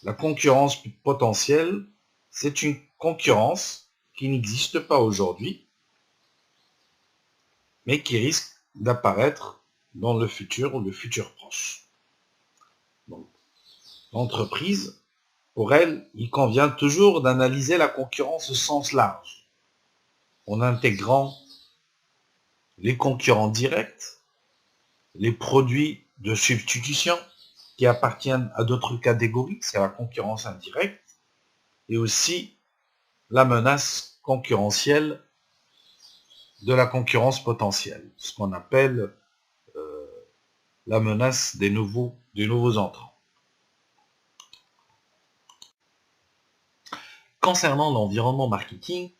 La concurrence potentielle, c'est une concurrence qui n'existe pas aujourd'hui, mais qui risque d'apparaître dans le futur ou le futur proche. Donc, l'entreprise, pour elle, il convient toujours d'analyser la concurrence au sens large, en intégrant les concurrents directs, les produits de substitution qui appartiennent à d'autres catégories, c'est la concurrence indirecte, et aussi la menace concurrentielle de la concurrence potentielle, ce qu'on appelle la menace des nouveaux entrants. Concernant l'environnement marketing,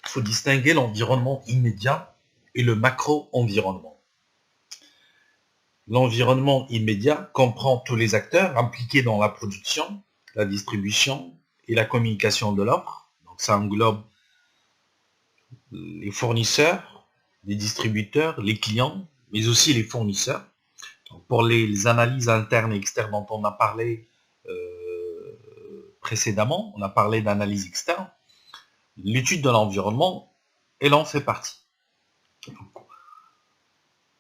il faut distinguer l'environnement immédiat et le macro-environnement. L'environnement immédiat comprend tous les acteurs impliqués dans la production, la distribution et la communication de l'offre. Donc ça englobe les fournisseurs, les distributeurs, les clients, mais aussi les fournisseurs. Donc pour les analyses internes et externes dont on a parlé précédemment, on a parlé d'analyse externe, l'étude de l'environnement, elle en fait partie.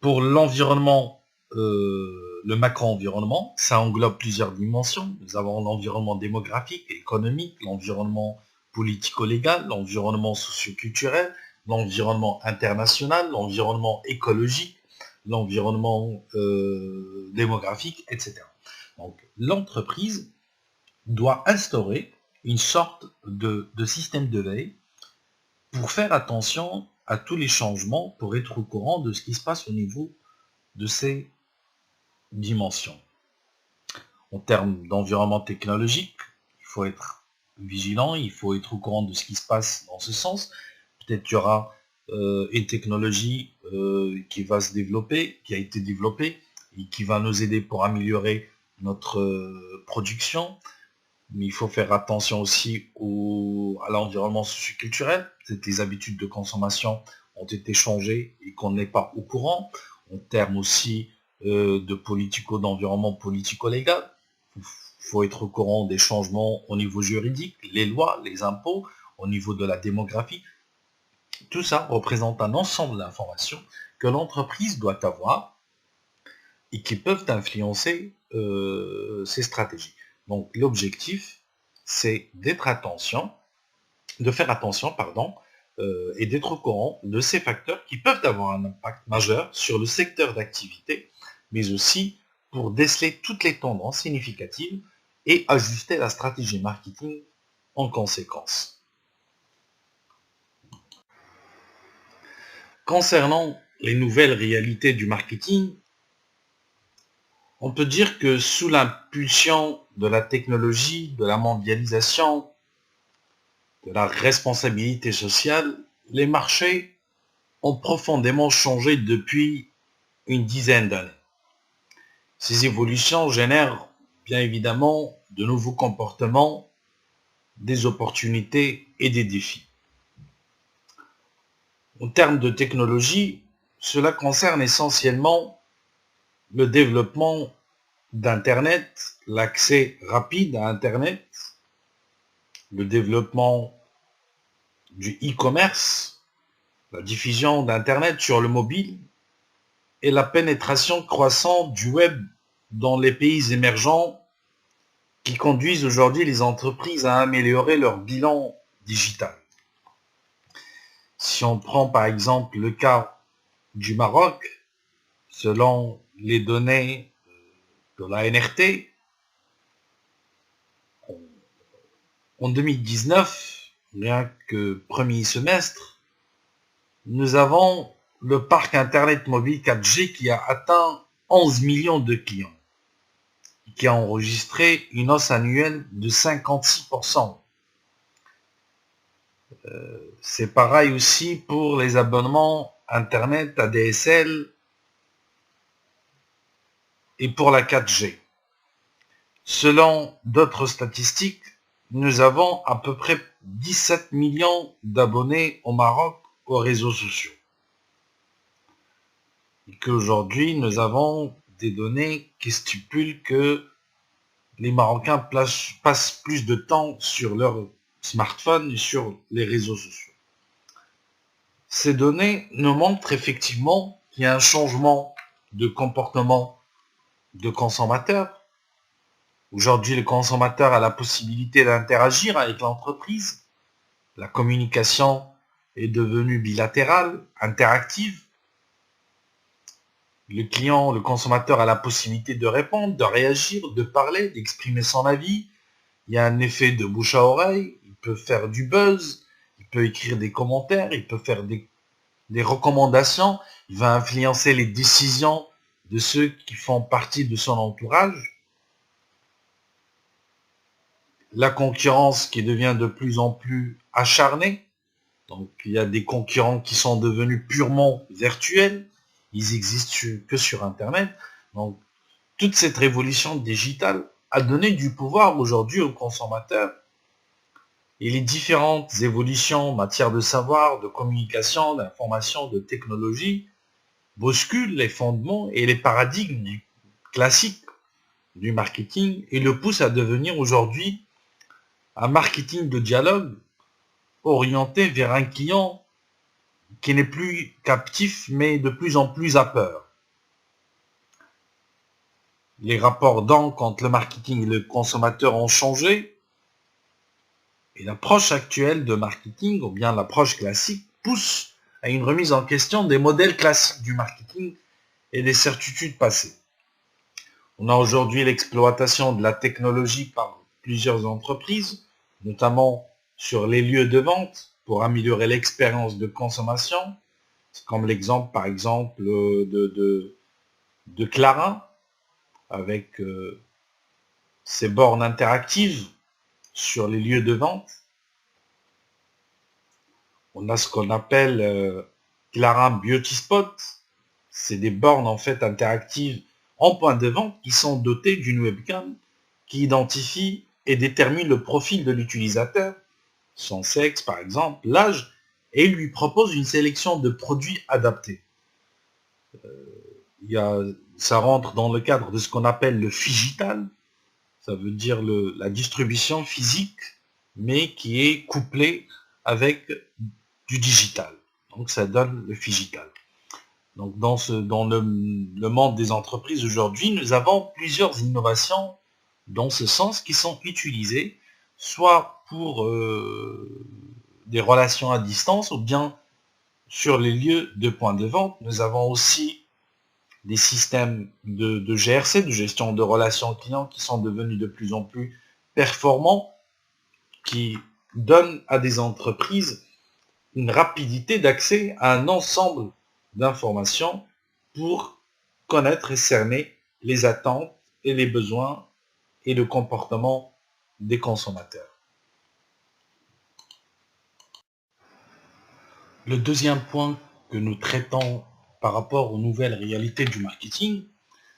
Pour l'environnement, le macro-environnement, ça englobe plusieurs dimensions. Nous avons l'environnement démographique, économique, l'environnement politico-légal, l'environnement socio-culturel, l'environnement international, l'environnement écologique, l'environnement démographique, etc. Donc l'entreprise doit instaurer une sorte de système de veille pour faire attention à tous les changements, pour être au courant de ce qui se passe au niveau de ces dimensions. En termes d'environnement technologique, il faut être vigilant, il faut être au courant de ce qui se passe dans ce sens. Peut-être qu'il y aura une technologie qui va se développer, qui a été développée, et qui va nous aider pour améliorer notre production. Mais il faut faire attention aussi à l'environnement socioculturel. Peut-être les habitudes de consommation ont été changées et qu'on n'est pas au courant. En termes aussi de d'environnement politico-légal, il faut être au courant des changements au niveau juridique, les lois, les impôts, au niveau de la démographie. Tout ça représente un ensemble d'informations que l'entreprise doit avoir et qui peuvent influencer ses stratégies. Donc l'objectif, c'est de faire attention, et d'être au courant de ces facteurs qui peuvent avoir un impact majeur sur le secteur d'activité, mais aussi pour déceler toutes les tendances significatives et ajuster la stratégie marketing en conséquence. Concernant les nouvelles réalités du marketing, on peut dire que sous l'impulsion de la technologie, de la mondialisation, de la responsabilité sociale, les marchés ont profondément changé depuis une dizaine d'années. Ces évolutions génèrent bien évidemment de nouveaux comportements, des opportunités et des défis. En termes de technologie, cela concerne essentiellement le développement d'Internet, l'accès rapide à Internet, le développement du e-commerce, la diffusion d'Internet sur le mobile et la pénétration croissante du web dans les pays émergents qui conduisent aujourd'hui les entreprises à améliorer leur bilan digital. Si on prend par exemple le cas du Maroc, selon les données de la NRT, en 2019, rien que premier semestre, nous avons le parc Internet mobile 4G qui a atteint 11 millions de clients, qui a enregistré une hausse annuelle de 56%. C'est pareil aussi pour les abonnements Internet ADSL et pour la 4G. Selon d'autres statistiques, nous avons à peu près 17 millions d'abonnés au Maroc aux réseaux sociaux. Et qu'aujourd'hui, nous avons des données qui stipulent que les Marocains passent plus de temps sur leur smartphone et sur les réseaux sociaux. Ces données nous montrent effectivement qu'il y a un changement de comportement de consommateur. Aujourd'hui, le consommateur a la possibilité d'interagir avec l'entreprise. La communication est devenue bilatérale, interactive. Le client, le consommateur a la possibilité de répondre, de réagir, de parler, d'exprimer son avis. Il y a un effet de bouche à oreille. Il peut faire du buzz. Il peut écrire des commentaires. Il peut faire des recommandations. Il va influencer les décisions de ceux qui font partie de son entourage. La concurrence qui devient de plus en plus acharnée. Donc, il y a des concurrents qui sont devenus purement virtuels. Ils existent que sur Internet. Donc, toute cette révolution digitale a donné du pouvoir aujourd'hui aux consommateurs. Et les différentes évolutions en matière de savoir, de communication, d'information, de technologie bousculent les fondements et les paradigmes classiques du marketing et le poussent à devenir aujourd'hui un marketing de dialogue orienté vers un client qui n'est plus captif, mais de plus en plus à peur. Les rapports donc entre le marketing et le consommateur ont changé, et l'approche actuelle de marketing, ou bien l'approche classique, pousse à une remise en question des modèles classiques du marketing et des certitudes passées. On a aujourd'hui l'exploitation de la technologie par plusieurs entreprises, notamment sur les lieux de vente, pour améliorer l'expérience de consommation. C'est comme l'exemple, par exemple, de Clara, avec ses bornes interactives sur les lieux de vente. On a ce qu'on appelle Clara Beauty Spot. C'est des bornes en fait interactives en point de vente qui sont dotées d'une webcam qui identifie et détermine le profil de l'utilisateur, son sexe par exemple, l'âge, et lui propose une sélection de produits adaptés. Ça rentre dans le cadre de ce qu'on appelle le phygital, ça veut dire la distribution physique, mais qui est couplée avec du digital. Donc ça donne le phygital. Donc dans le monde des entreprises aujourd'hui, nous avons plusieurs innovations dans ce sens qui sont utilisées, soit pour des relations à distance, ou bien sur les lieux de points de vente. Nous avons aussi des systèmes de GRC, de gestion de relations clients, qui sont devenus de plus en plus performants, qui donnent à des entreprises une rapidité d'accès à un ensemble d'informations pour connaître et cerner les attentes et les besoins et le comportement des consommateurs. Le deuxième point que nous traitons par rapport aux nouvelles réalités du marketing,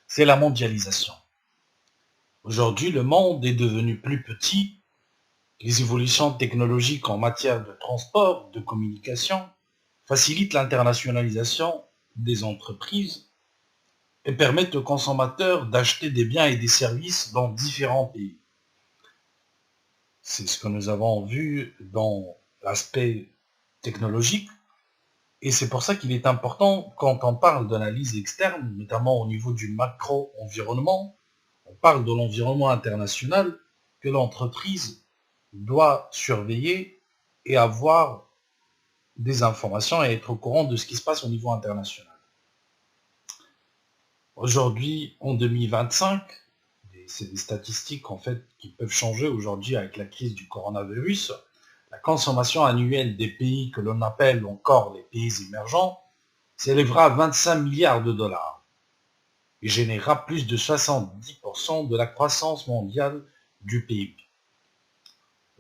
c'est la mondialisation. Aujourd'hui, le monde est devenu plus petit. Les évolutions technologiques en matière de transport, de communication, facilitent l'internationalisation des entreprises et permettent aux consommateurs d'acheter des biens et des services dans différents pays. C'est ce que nous avons vu dans l'aspect technologique. Et c'est pour ça qu'il est important, quand on parle d'analyse externe, notamment au niveau du macro-environnement, on parle de l'environnement international, que l'entreprise doit surveiller et avoir des informations et être au courant de ce qui se passe au niveau international. Aujourd'hui, en 2025, c'est des statistiques en fait qui peuvent changer aujourd'hui avec la crise du coronavirus, la consommation annuelle des pays que l'on appelle encore les pays émergents s'élèvera à 25 milliards de dollars et générera plus de 70% de la croissance mondiale du PIB.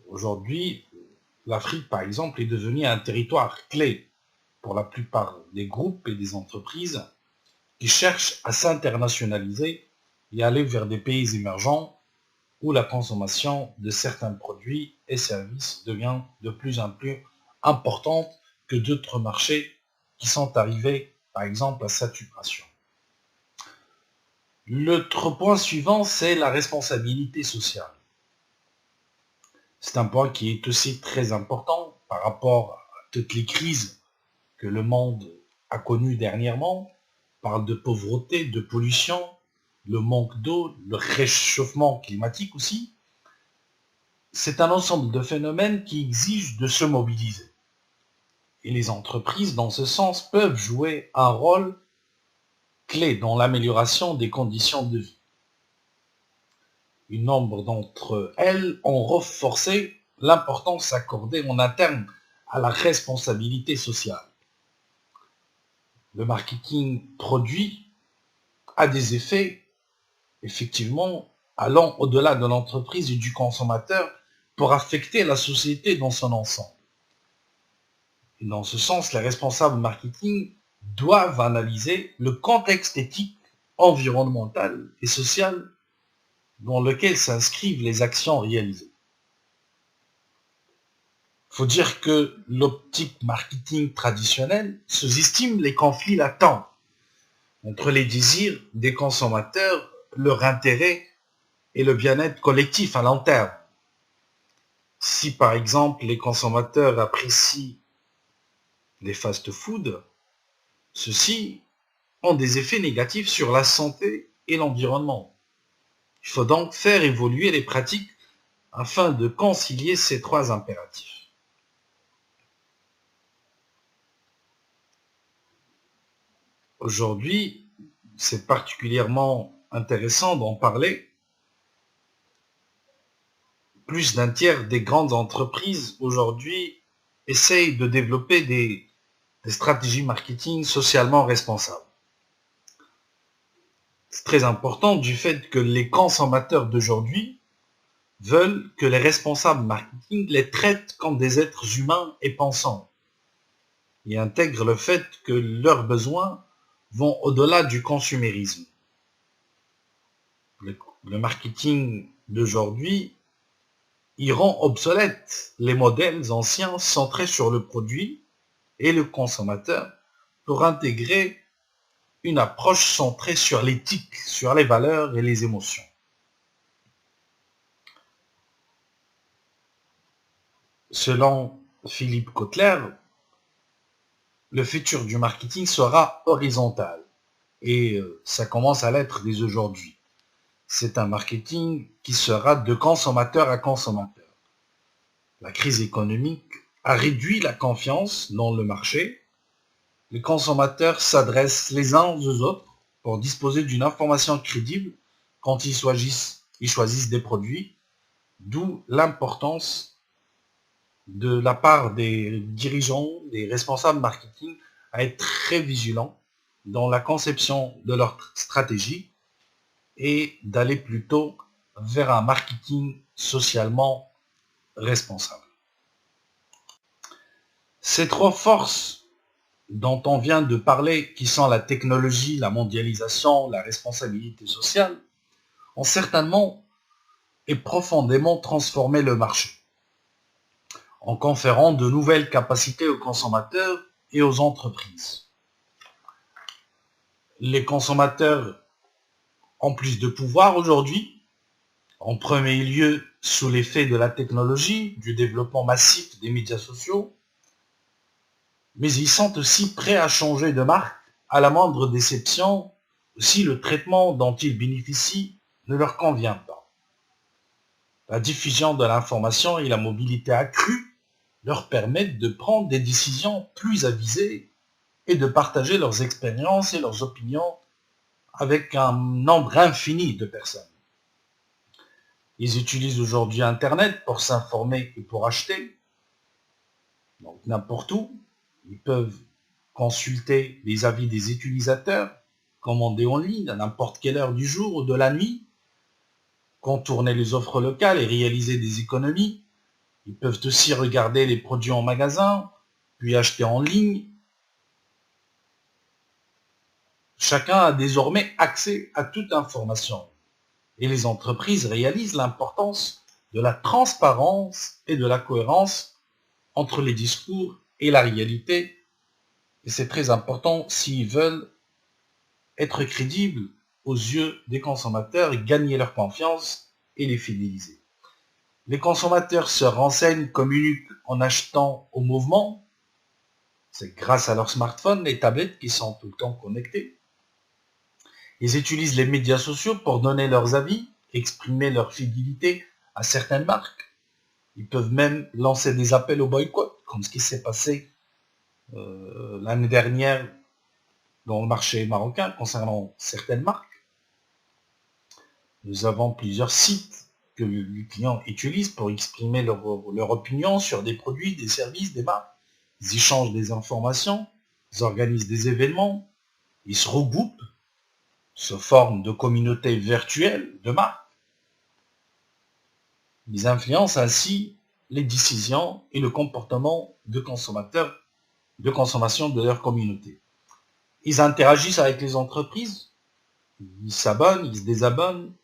Aujourd'hui, l'Afrique, par exemple, est devenue un territoire clé pour la plupart des groupes et des entreprises qui cherchent à s'internationaliser et aller vers des pays émergents où la consommation de certains produits et services devient de plus en plus importante que d'autres marchés qui sont arrivés, par exemple, à saturation. L'autre point suivant, c'est la responsabilité sociale. C'est un point qui est aussi très important par rapport à toutes les crises que le monde a connues dernièrement. On parle de pauvreté, de pollution, le manque d'eau, le réchauffement climatique aussi. C'est un ensemble de phénomènes qui exigent de se mobiliser. Et les entreprises, dans ce sens, peuvent jouer un rôle clé dans l'amélioration des conditions de vie. Une nombre d'entre elles ont renforcé l'importance accordée en interne à la responsabilité sociale. Le marketing produit a des effets, effectivement, allant au-delà de l'entreprise et du consommateur pour affecter la société dans son ensemble. Et dans ce sens, les responsables marketing doivent analyser le contexte éthique, environnemental et social dans lequel s'inscrivent les actions réalisées. Il faut dire que l'optique marketing traditionnelle sous-estime les conflits latents entre les désirs des consommateurs, leur intérêt et le bien-être collectif à long terme. Si par exemple les consommateurs apprécient les fast-foods, ceux-ci ont des effets négatifs sur la santé et l'environnement. Il faut donc faire évoluer les pratiques afin de concilier ces trois impératifs. Aujourd'hui, c'est particulièrement intéressant d'en parler. Plus d'un tiers des grandes entreprises aujourd'hui essayent de développer des stratégies marketing socialement responsables. C'est très important du fait que les consommateurs d'aujourd'hui veulent que les responsables marketing les traitent comme des êtres humains et pensants et intègrent le fait que leurs besoins vont au-delà du consumérisme. Le marketing d'aujourd'hui y rend obsolètes les modèles anciens centrés sur le produit et le consommateur pour intégrer une approche centrée sur l'éthique, sur les valeurs et les émotions. Selon Philippe Kotler, le futur du marketing sera horizontal et ça commence à l'être dès aujourd'hui. C'est un marketing qui sera de consommateur à consommateur. La crise économique a réduit la confiance dans le marché. Les consommateurs s'adressent les uns aux autres pour disposer d'une information crédible quand ils choisissent des produits, d'où l'importance de la part des dirigeants, des responsables marketing, à être très vigilants dans la conception de leur stratégie et d'aller plutôt vers un marketing socialement responsable. Ces trois forces dont on vient de parler, qui sont la technologie, la mondialisation, la responsabilité sociale, ont certainement et profondément transformé le marché, en conférant de nouvelles capacités aux consommateurs et aux entreprises. Les consommateurs ont plus de pouvoir aujourd'hui, en premier lieu sous l'effet de la technologie, du développement massif des médias sociaux, mais ils sont aussi prêts à changer de marque à la moindre déception si le traitement dont ils bénéficient ne leur convient pas. La diffusion de l'information et la mobilité accrue leur permettent de prendre des décisions plus avisées et de partager leurs expériences et leurs opinions avec un nombre infini de personnes. Ils utilisent aujourd'hui Internet pour s'informer et pour acheter, donc n'importe où. Ils peuvent consulter les avis des utilisateurs, commander en ligne à n'importe quelle heure du jour ou de la nuit, contourner les offres locales et réaliser des économies. Ils peuvent aussi regarder les produits en magasin, puis acheter en ligne. Chacun a désormais accès à toute information. Et les entreprises réalisent l'importance de la transparence et de la cohérence entre les discours et la réalité. Et c'est très important s'ils veulent être crédibles aux yeux des consommateurs et gagner leur confiance et les fidéliser. Les consommateurs se renseignent, communiquent en achetant au mouvement. C'est grâce à leurs smartphones, les tablettes qui sont tout le temps connectés. Ils utilisent les médias sociaux pour donner leurs avis, exprimer leur fidélité à certaines marques. Ils peuvent même lancer des appels au boycott, comme ce qui s'est passé l'année dernière dans le marché marocain concernant certaines marques. Nous avons plusieurs sites que les clients utilisent pour exprimer leur opinion sur des produits, des services, des marques. Ils échangent des informations, ils organisent des événements, ils se regroupent, se forment de communautés virtuelles de marques. Ils influencent ainsi les décisions et le comportement de consommateurs, de consommation de leur communauté. Ils interagissent avec les entreprises, ils s'abonnent, ils se désabonnent,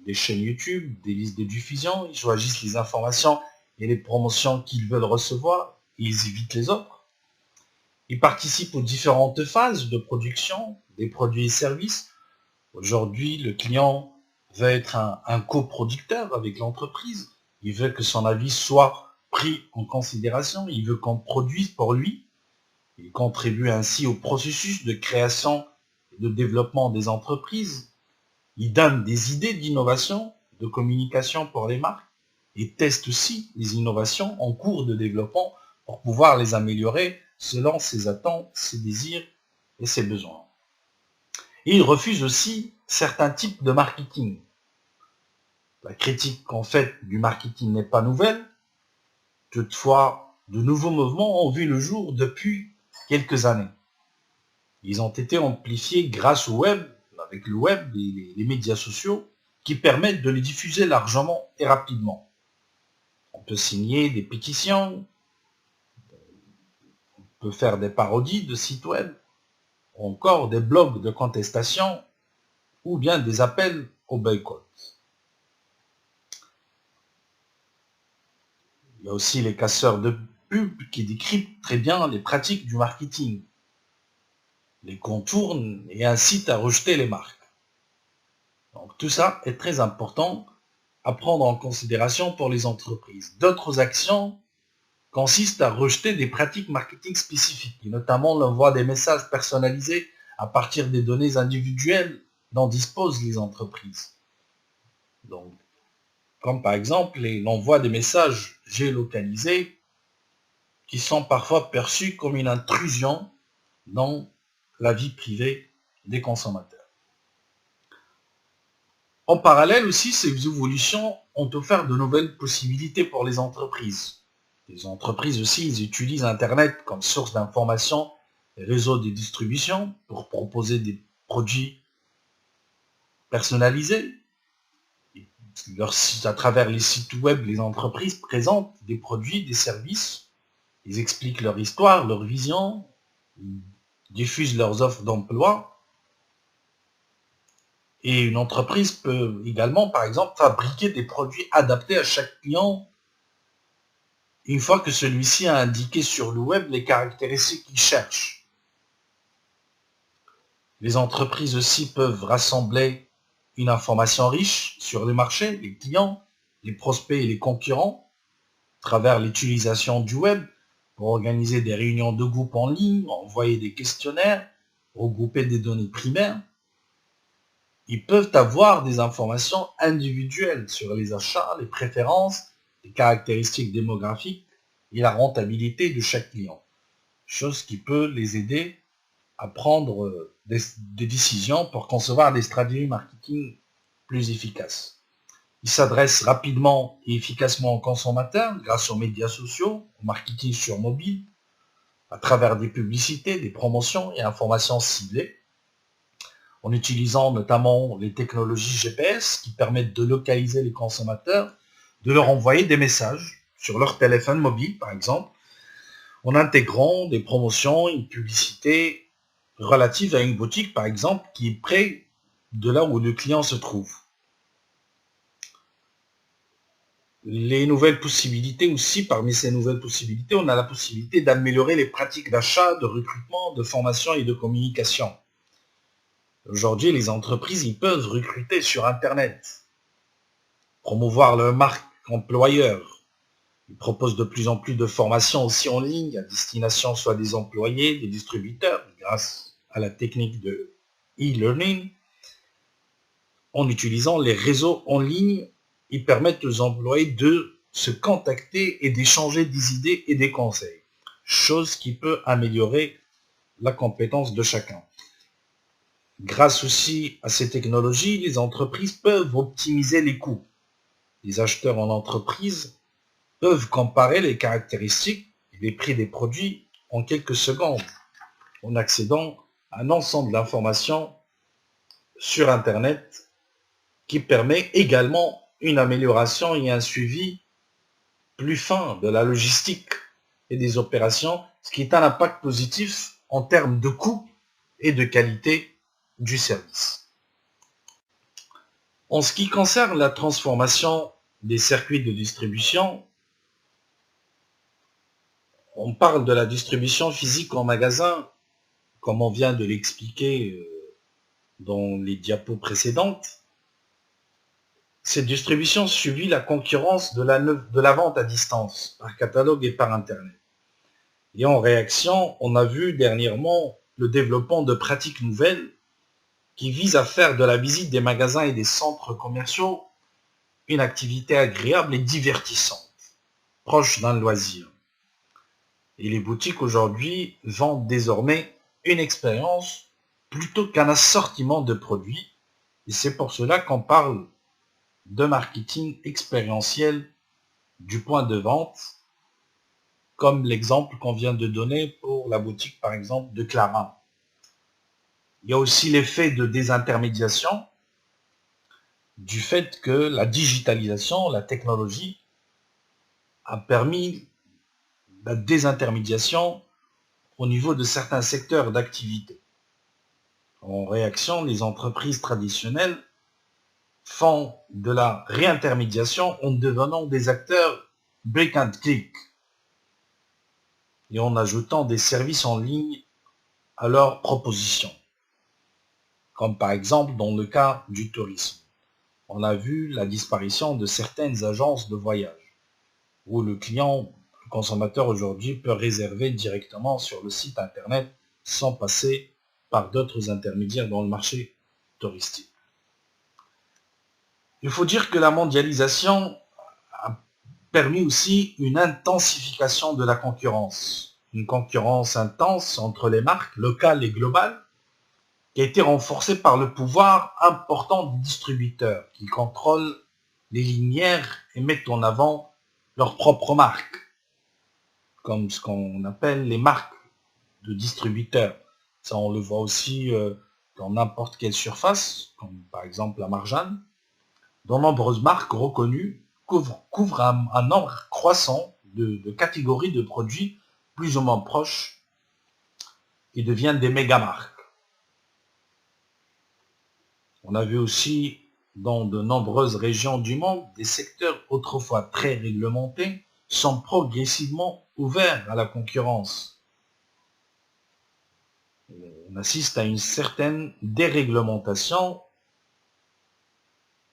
des chaînes YouTube, des listes de diffusion, ils choisissent les informations et les promotions qu'ils veulent recevoir, et ils évitent les autres. Ils participent aux différentes phases de production des produits et services. Aujourd'hui, le client veut être un coproducteur avec l'entreprise. Il veut que son avis soit pris en considération. Il veut qu'on produise pour lui. Il contribue ainsi au processus de création et de développement des entreprises. Il donne des idées d'innovation, de communication pour les marques et teste aussi les innovations en cours de développement pour pouvoir les améliorer selon ses attentes, ses désirs et ses besoins. Et il refuse aussi certains types de marketing. La critique qu'en fait du marketing n'est pas nouvelle. Toutefois, de nouveaux mouvements ont vu le jour depuis quelques années. Ils ont été amplifiés grâce au web, avec le web et les médias sociaux, qui permettent de les diffuser largement et rapidement. On peut signer des pétitions, on peut faire des parodies de sites web, ou encore des blogs de contestation, ou bien des appels au boycott. Il y a aussi les casseurs de pub qui décryptent très bien les pratiques du marketing, les contournent et incitent à rejeter les marques. Donc tout ça est très important à prendre en considération pour les entreprises. D'autres actions consistent à rejeter des pratiques marketing spécifiques, et notamment l'envoi des messages personnalisés à partir des données individuelles dont disposent les entreprises. Donc, comme par exemple l'envoi des messages géolocalisés qui sont parfois perçus comme une intrusion dans la vie privée des consommateurs. En parallèle aussi, ces évolutions ont offert de nouvelles possibilités pour les entreprises. Les entreprises aussi, ils utilisent Internet comme source d'information et réseau de distribution pour proposer des produits personnalisés. À travers les sites web, les entreprises présentent des produits, des services. Ils expliquent leur histoire, leur vision, ils diffusent leurs offres d'emploi. Et une entreprise peut également, par exemple, fabriquer des produits adaptés à chaque client une fois que celui-ci a indiqué sur le web les caractéristiques qu'il cherche. Les entreprises aussi peuvent rassembler une information riche sur le marché, les clients, les prospects et les concurrents, à travers l'utilisation du web, pour organiser des réunions de groupe en ligne, envoyer des questionnaires, regrouper des données primaires. Ils peuvent avoir des informations individuelles sur les achats, les préférences, les caractéristiques démographiques et la rentabilité de chaque client, chose qui peut les aider à prendre des décisions pour concevoir des stratégies marketing plus efficaces. Il s'adresse rapidement et efficacement aux consommateurs grâce aux médias sociaux, au marketing sur mobile, à travers des publicités, des promotions et informations ciblées, en utilisant notamment les technologies GPS qui permettent de localiser les consommateurs, de leur envoyer des messages sur leur téléphone mobile, par exemple, en intégrant des promotions, une publicité relative à une boutique, par exemple, qui est près de là où le client se trouve. Les nouvelles possibilités aussi, parmi ces nouvelles possibilités, on a la possibilité d'améliorer les pratiques d'achat, de recrutement, de formation et de communication. Aujourd'hui, les entreprises, ils peuvent recruter sur Internet, promouvoir leur marque employeur. Ils proposent de plus en plus de formations aussi en ligne à destination soit des employés, des distributeurs, grâce à la technique de e-learning. En utilisant les réseaux en ligne, ils permettent aux employés de se contacter et d'échanger des idées et des conseils, chose qui peut améliorer la compétence de chacun. Grâce aussi à ces technologies, les entreprises peuvent optimiser les coûts. Les acheteurs en entreprise peuvent comparer les caractéristiques et les prix des produits en quelques secondes en accédant à un ensemble d'informations sur Internet qui permet également une amélioration et un suivi plus fin de la logistique et des opérations, ce qui est un impact positif en termes de coût et de qualité du service. En ce qui concerne la transformation des circuits de distribution, on parle de la distribution physique en magasin, comme on vient de l'expliquer dans les diapos précédentes. Cette distribution subit la concurrence de la vente à distance, par catalogue et par Internet. Et en réaction, on a vu dernièrement le développement de pratiques nouvelles qui visent à faire de la visite des magasins et des centres commerciaux une activité agréable et divertissante, proche d'un loisir. Et les boutiques aujourd'hui vendent désormais une expérience plutôt qu'un assortiment de produits. Et c'est pour cela qu'on parle de marketing expérientiel du point de vente, comme l'exemple qu'on vient de donner pour la boutique par exemple de Clara. Il y a aussi l'effet de désintermédiation du fait que la digitalisation, la technologie a permis la désintermédiation au niveau de certains secteurs d'activité. En réaction, les entreprises traditionnelles font de la réintermédiation en devenant des acteurs break and click et en ajoutant des services en ligne à leurs propositions, comme par exemple dans le cas du tourisme. On a vu la disparition de certaines agences de voyage, où le consommateur aujourd'hui peut réserver directement sur le site internet sans passer par d'autres intermédiaires dans le marché touristique. Il faut dire que la mondialisation a permis aussi une intensification de la concurrence. Une concurrence intense entre les marques locales et globales qui a été renforcée par le pouvoir important des distributeurs qui contrôlent les linéaires et mettent en avant leurs propres marques, comme ce qu'on appelle les marques de distributeurs. Ça, on le voit aussi dans n'importe quelle surface, comme par exemple la Marjane. De nombreuses marques reconnues couvrent un nombre croissant de catégories de produits plus ou moins proches qui deviennent des méga-marques. On a vu aussi dans de nombreuses régions du monde, des secteurs autrefois très réglementés sont progressivement ouverts à la concurrence. On assiste à une certaine déréglementation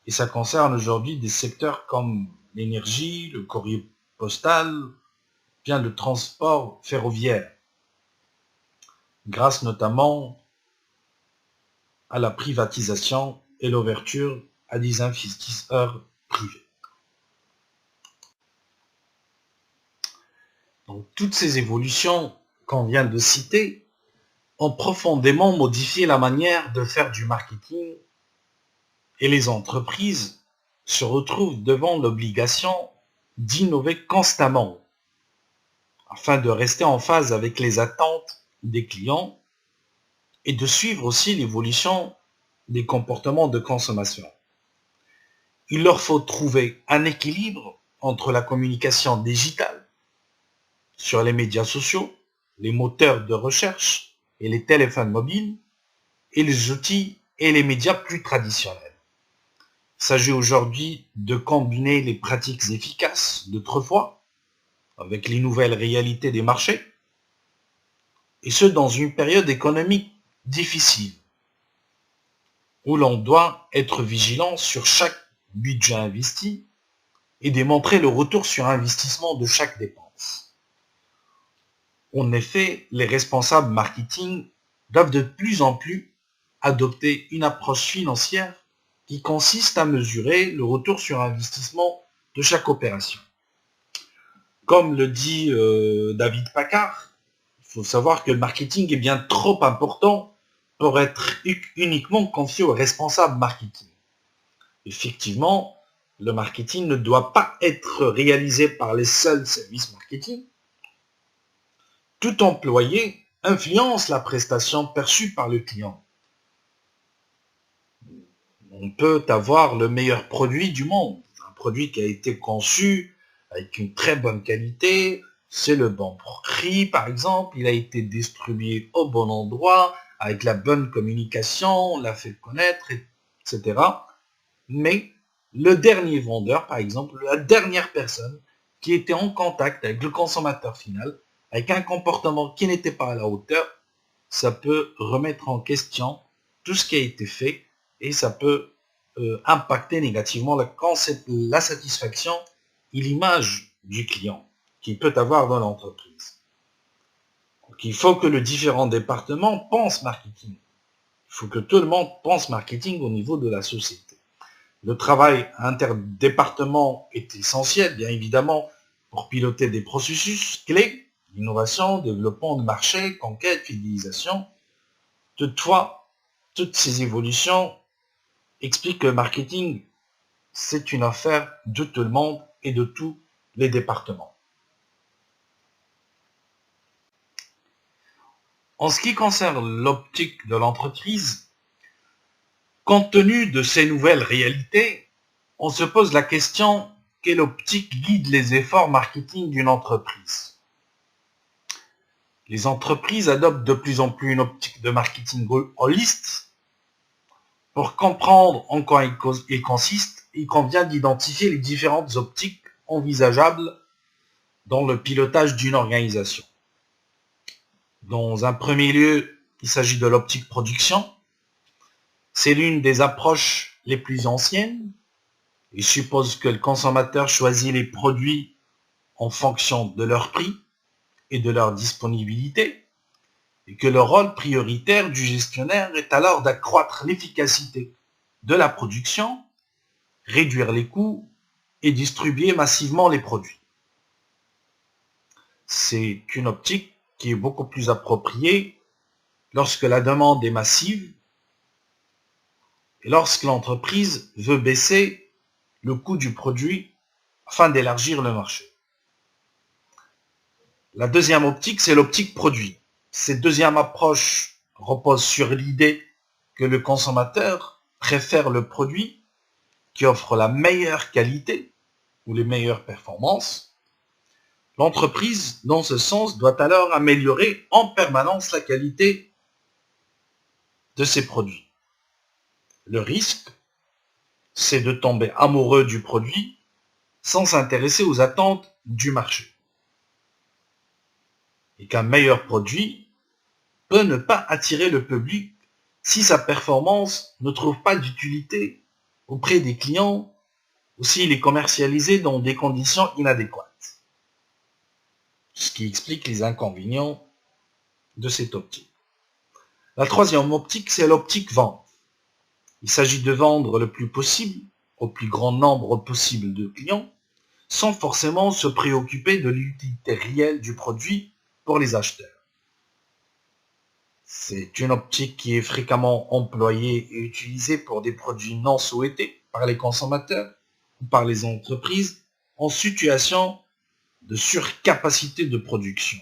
et ça concerne aujourd'hui des secteurs comme l'énergie, le courrier postal, bien le transport ferroviaire, grâce notamment à la privatisation et l'ouverture à des investisseurs privés. Donc, toutes ces évolutions qu'on vient de citer ont profondément modifié la manière de faire du marketing et les entreprises se retrouvent devant l'obligation d'innover constamment afin de rester en phase avec les attentes des clients et de suivre aussi l'évolution des comportements de consommation. Il leur faut trouver un équilibre entre la communication digitale sur les médias sociaux, les moteurs de recherche et les téléphones mobiles et les outils et les médias plus traditionnels. Il s'agit aujourd'hui de combiner les pratiques efficaces d'autrefois avec les nouvelles réalités des marchés, et ce dans une période économique difficile, où l'on doit être vigilant sur chaque budget investi et démontrer le retour sur investissement de chaque dépense. En effet, les responsables marketing doivent de plus en plus adopter une approche financière qui consiste à mesurer le retour sur investissement de chaque opération. Comme le dit David Packard, il faut savoir que le marketing est bien trop important pour être uniquement confié aux responsables marketing. Effectivement, le marketing ne doit pas être réalisé par les seuls services marketing. Tout employé influence la prestation perçue par le client. On peut avoir le meilleur produit du monde, un produit qui a été conçu avec une très bonne qualité, c'est le bon prix par exemple, il a été distribué au bon endroit, avec la bonne communication, on l'a fait connaître, etc. Mais le dernier vendeur, par exemple, la dernière personne qui était en contact avec le consommateur final, avec un comportement qui n'était pas à la hauteur, ça peut remettre en question tout ce qui a été fait et ça peut impacter négativement la satisfaction et l'image du client qu'il peut avoir dans l'entreprise. Donc, il faut que les différents départements pensent marketing. Il faut que tout le monde pense marketing au niveau de la société. Le travail interdépartement est essentiel, bien évidemment, pour piloter des processus clés, innovation, développement de marché, conquête, fidélisation. Toutefois, toutes ces évolutions expliquent que le marketing, c'est une affaire de tout le monde et de tous les départements. En ce qui concerne l'optique de l'entreprise, compte tenu de ces nouvelles réalités, on se pose la question: quelle optique guide les efforts marketing d'une entreprise? Les entreprises adoptent de plus en plus une optique de marketing holiste. Pour comprendre en quoi il consiste, il convient d'identifier les différentes optiques envisageables dans le pilotage d'une organisation. Dans un premier lieu, il s'agit de l'optique production. C'est l'une des approches les plus anciennes. Il suppose que le consommateur choisit les produits en fonction de leur prix et de leur disponibilité, et que le rôle prioritaire du gestionnaire est alors d'accroître l'efficacité de la production, réduire les coûts et distribuer massivement les produits. C'est une optique qui est beaucoup plus appropriée lorsque la demande est massive et lorsque l'entreprise veut baisser le coût du produit afin d'élargir le marché. La deuxième optique, c'est l'optique produit. Cette deuxième approche repose sur l'idée que le consommateur préfère le produit qui offre la meilleure qualité ou les meilleures performances. L'entreprise, dans ce sens, doit alors améliorer en permanence la qualité de ses produits. Le risque, c'est de tomber amoureux du produit sans s'intéresser aux attentes du marché. Et qu'un meilleur produit peut ne pas attirer le public si sa performance ne trouve pas d'utilité auprès des clients ou s'il est commercialisé dans des conditions inadéquates. Ce qui explique les inconvénients de cette optique. La troisième optique, c'est l'optique vente. Il s'agit de vendre le plus possible au plus grand nombre possible de clients, sans forcément se préoccuper de l'utilité réelle du produit pour les acheteurs. C'est une optique qui est fréquemment employée et utilisée pour des produits non souhaités par les consommateurs ou par les entreprises en situation de surcapacité de production.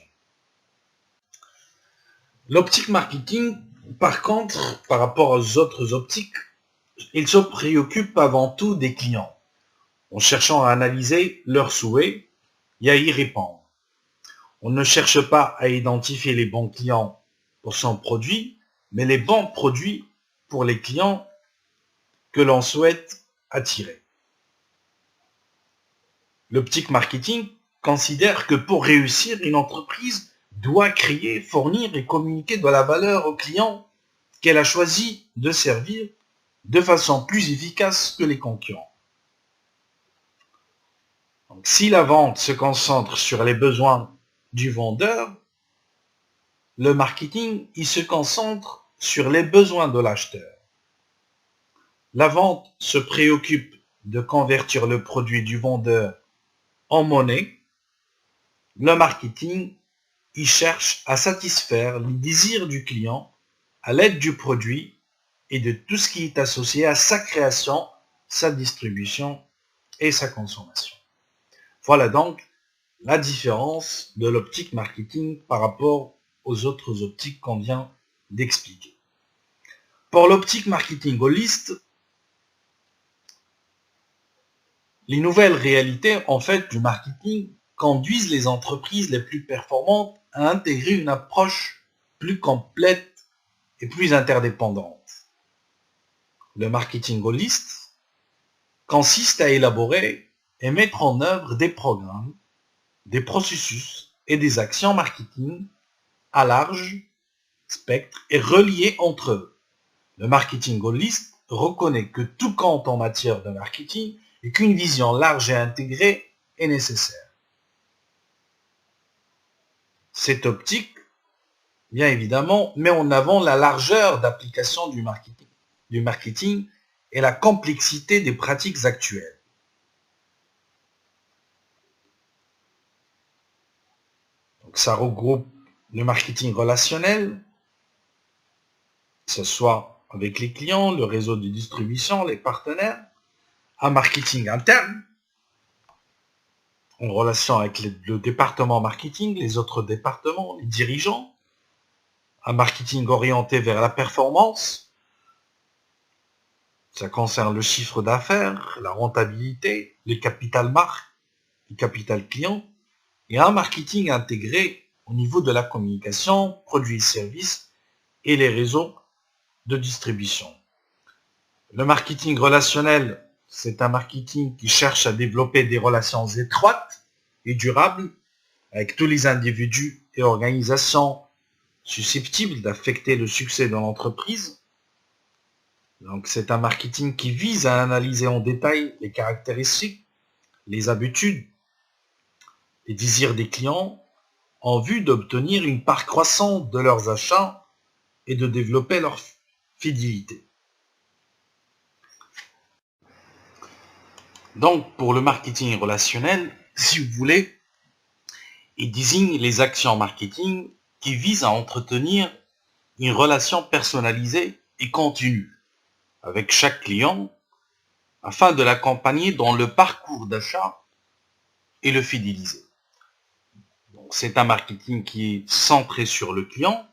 L'optique marketing, par contre, par rapport aux autres optiques, il se préoccupe avant tout des clients, en cherchant à analyser leurs souhaits et à y répondre. On ne cherche pas à identifier les bons clients pour son produit, mais les bons produits pour les clients que l'on souhaite attirer. L'optique marketing considère que pour réussir, une entreprise doit créer, fournir et communiquer de la valeur aux clients qu'elle a choisi de servir de façon plus efficace que les concurrents. Donc, si la vente se concentre sur les besoins du vendeur, le marketing, il se concentre sur les besoins de l'acheteur. La vente se préoccupe de convertir le produit du vendeur en monnaie. Le marketing, il cherche à satisfaire les désirs du client à l'aide du produit et de tout ce qui est associé à sa création, sa distribution et sa consommation. Voilà donc la différence de l'optique marketing par rapport aux autres optiques qu'on vient d'expliquer. Pour l'optique marketing holiste, les nouvelles réalités en fait du marketing conduisent les entreprises les plus performantes à intégrer une approche plus complète et plus interdépendante. Le marketing holiste consiste à élaborer et mettre en œuvre des programmes, des processus et des actions marketing à large spectre et reliés entre eux. Le marketing holiste reconnaît que tout compte en matière de marketing et qu'une vision large et intégrée est nécessaire. Cette optique, bien évidemment, met en avant la largeur d'application du marketing et la complexité des pratiques actuelles. Donc, ça regroupe le marketing relationnel, que ce soit avec les clients, le réseau de distribution, les partenaires, un marketing interne, en relation avec le département marketing, les autres départements, les dirigeants, un marketing orienté vers la performance, ça concerne le chiffre d'affaires, la rentabilité, le capital marque, le capital client, et un marketing intégré au niveau de la communication, produits et services et les réseaux de distribution. Le marketing relationnel, c'est un marketing qui cherche à développer des relations étroites et durables avec tous les individus et organisations susceptibles d'affecter le succès de l'entreprise. Donc, c'est un marketing qui vise à analyser en détail les caractéristiques, les habitudes, les désirs des clients en vue d'obtenir une part croissante de leurs achats et de développer leur fidélité. Donc, pour le marketing relationnel, si vous voulez, il désigne les actions marketing qui visent à entretenir une relation personnalisée et continue avec chaque client afin de l'accompagner dans le parcours d'achat et le fidéliser. Donc, c'est un marketing qui est centré sur le client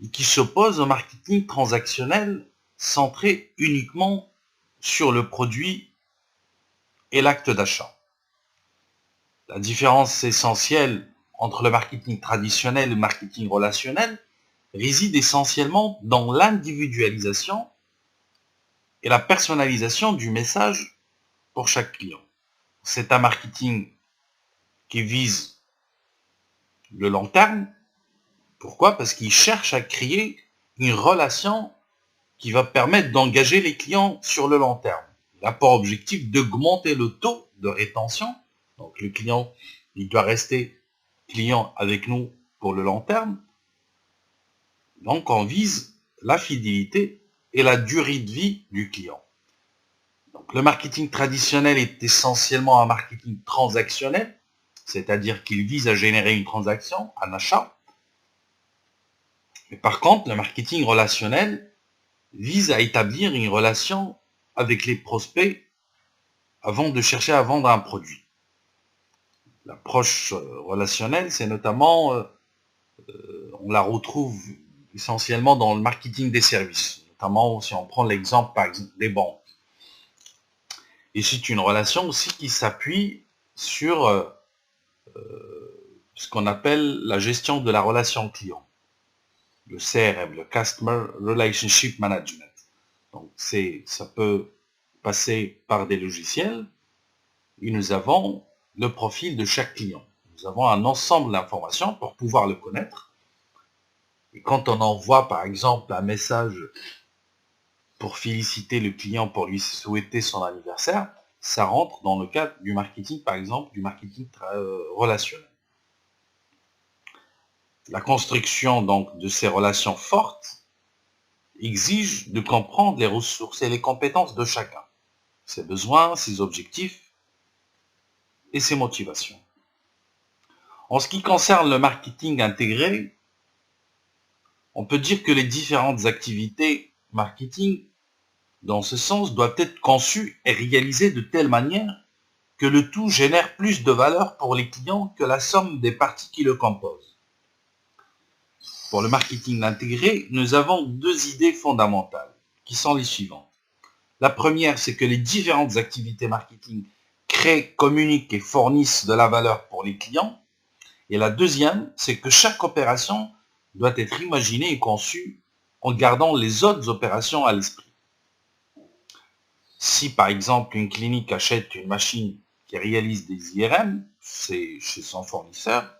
et qui s'oppose au marketing transactionnel centré uniquement sur le produit et l'acte d'achat. La différence essentielle entre le marketing traditionnel et le marketing relationnel réside essentiellement dans l'individualisation et la personnalisation du message pour chaque client. C'est un marketing qui vise le long terme. Pourquoi? Parce qu'il cherche à créer une relation qui va permettre d'engager les clients sur le long terme. Il a pour objectif d'augmenter le taux de rétention. Donc le client, il doit rester client avec nous pour le long terme. Donc on vise la fidélité et la durée de vie du client. Donc, le marketing traditionnel est essentiellement un marketing transactionnel, c'est-à-dire qu'il vise à générer une transaction, un achat. Mais par contre, le marketing relationnel vise à établir une relation avec les prospects avant de chercher à vendre un produit. L'approche relationnelle, c'est notamment, on la retrouve essentiellement dans le marketing des services, notamment si on prend l'exemple par exemple des banques. Et c'est une relation aussi qui s'appuie sur ce qu'on appelle la gestion de la relation client, le CRM, le Customer Relationship Management. Donc ça peut passer par des logiciels et nous avons le profil de chaque client. Nous avons un ensemble d'informations pour pouvoir le connaître. Et quand on envoie par exemple un message pour féliciter le client, pour lui souhaiter son anniversaire, ça rentre dans le cadre du marketing, par exemple, du marketing relationnel. La construction donc de ces relations fortes exige de comprendre les ressources et les compétences de chacun, ses besoins, ses objectifs et ses motivations. En ce qui concerne le marketing intégré, on peut dire que les différentes activités marketing, dans ce sens, doivent être conçues et réalisées de telle manière que le tout génère plus de valeur pour les clients que la somme des parties qui le composent. Pour le marketing intégré, nous avons deux idées fondamentales, qui sont les suivantes. La première, c'est que les différentes activités marketing créent, communiquent et fournissent de la valeur pour les clients. Et la deuxième, c'est que chaque opération doit être imaginée et conçue en gardant les autres opérations à l'esprit. Si par exemple une clinique achète une machine qui réalise des IRM, c'est chez son fournisseur,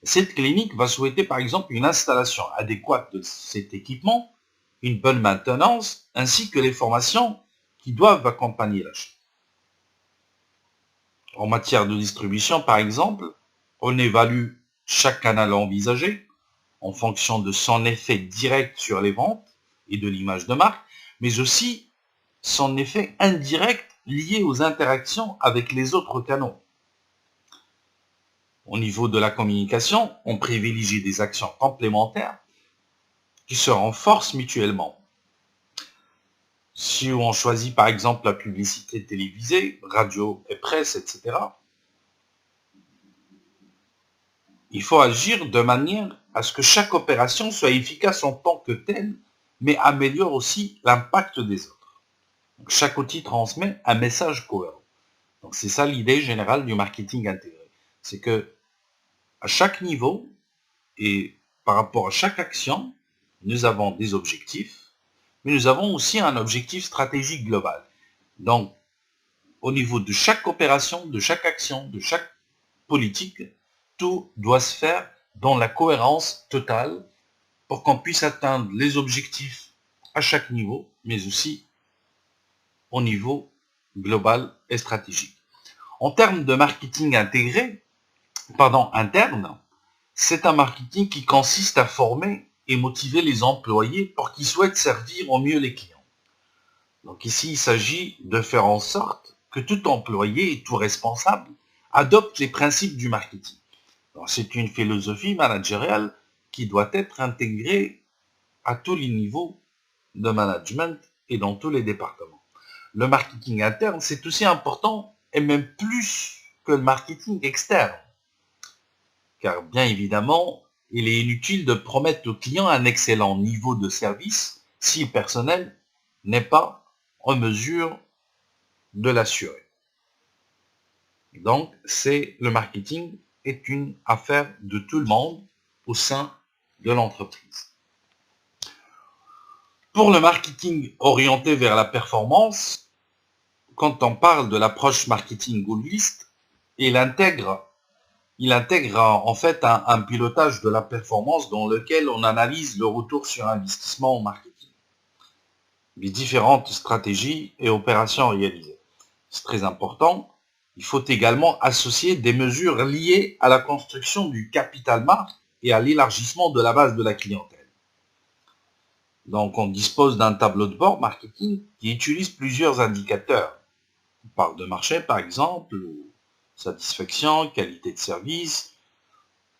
cette clinique va souhaiter par exemple une installation adéquate de cet équipement, une bonne maintenance, ainsi que les formations qui doivent accompagner l'achat. En matière de distribution, par exemple, on évalue chaque canal envisagé en fonction de son effet direct sur les ventes et de l'image de marque, mais aussi son effet indirect lié aux interactions avec les autres canaux. Au niveau de la communication, on privilégie des actions complémentaires qui se renforcent mutuellement. Si on choisit par exemple la publicité télévisée, radio et presse, etc., il faut agir de manière à ce que chaque opération soit efficace en tant que telle, mais améliore aussi l'impact des autres. Donc, chaque outil transmet un message cohérent. Donc c'est ça l'idée générale du marketing intégré. C'est que à chaque niveau et par rapport à chaque action, nous avons des objectifs, mais nous avons aussi un objectif stratégique global. Donc, au niveau de chaque opération, de chaque action, de chaque politique, tout doit se faire dans la cohérence totale pour qu'on puisse atteindre les objectifs à chaque niveau, mais aussi au niveau global et stratégique. En termes de marketing interne, c'est un marketing qui consiste à former et motiver les employés pour qu'ils souhaitent servir au mieux les clients. Donc ici, il s'agit de faire en sorte que tout employé et tout responsable adopte les principes du marketing. C'est une philosophie managériale qui doit être intégrée à tous les niveaux de management et dans tous les départements. Le marketing interne, c'est aussi important et même plus que le marketing externe. Car bien évidemment, il est inutile de promettre au client un excellent niveau de service si le personnel n'est pas en mesure de l'assurer. Donc, le marketing est une affaire de tout le monde au sein de l'entreprise. Pour le marketing orienté vers la performance, quand on parle de l'approche marketing goaliste, il intègre en fait un pilotage de la performance dans lequel on analyse le retour sur investissement en marketing, les différentes stratégies et opérations réalisées. C'est très important. Il faut également associer des mesures liées à la construction du capital marque et à l'élargissement de la base de la clientèle. Donc on dispose d'un tableau de bord marketing qui utilise plusieurs indicateurs part de marché par exemple, ou satisfaction, qualité de service,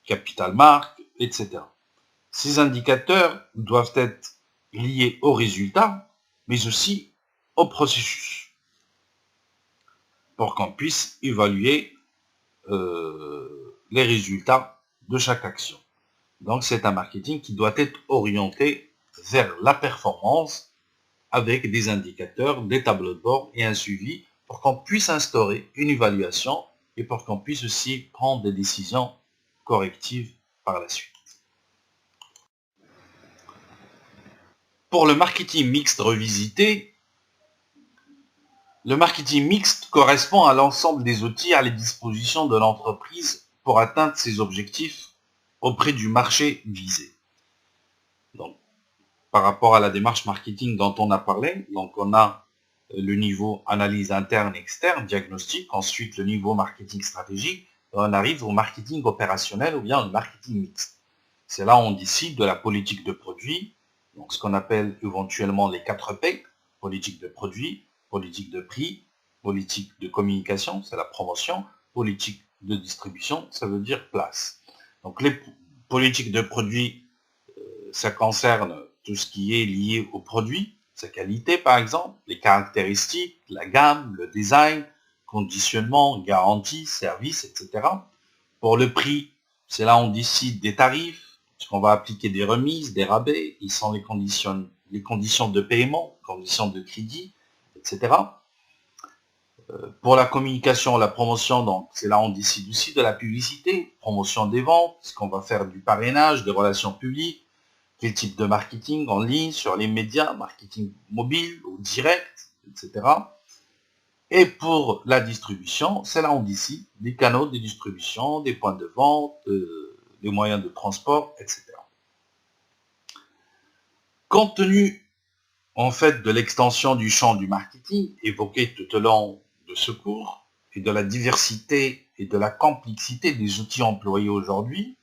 capital marque, etc. Ces indicateurs doivent être liés aux résultats, mais aussi au processus, pour qu'on puisse évaluer les résultats de chaque action. Donc c'est un marketing qui doit être orienté vers la performance avec des indicateurs, des tableaux de bord et un suivi pour qu'on puisse instaurer une évaluation et pour qu'on puisse aussi prendre des décisions correctives par la suite. Pour le marketing mixte revisité, le marketing mixte correspond à l'ensemble des outils à la disposition de l'entreprise pour atteindre ses objectifs auprès du marché visé. Donc, par rapport à la démarche marketing dont on a parlé, donc on a le niveau analyse interne et externe, diagnostic, ensuite le niveau marketing stratégique, et on arrive au marketing opérationnel ou bien au marketing mixte. C'est là où on décide de la politique de produit, donc ce qu'on appelle éventuellement les 4 P, politique de produit, politique de prix, politique de communication, c'est la promotion, politique de distribution, ça veut dire place. Donc les politiques de produit, ça concerne tout ce qui est lié au produit, sa qualité par exemple, les caractéristiques, la gamme, le design, conditionnement, garantie, service, etc. Pour le prix, c'est là où on décide des tarifs, est-ce qu'on va appliquer des remises, des rabais, ils sont les conditions de paiement, conditions de crédit, etc. Pour la communication, la promotion, donc c'est là où on décide aussi de la publicité, promotion des ventes, est-ce qu'on va faire du parrainage, des relations publiques, quel type de marketing en ligne, sur les médias, marketing mobile ou direct, etc. Et pour la distribution, c'est là où on décide des canaux de distribution, des points de vente, des moyens de transport, etc. Compte tenu en fait de l'extension du champ du marketing évoqué tout au long de ce cours et de la diversité et de la complexité des outils employés aujourd'hui,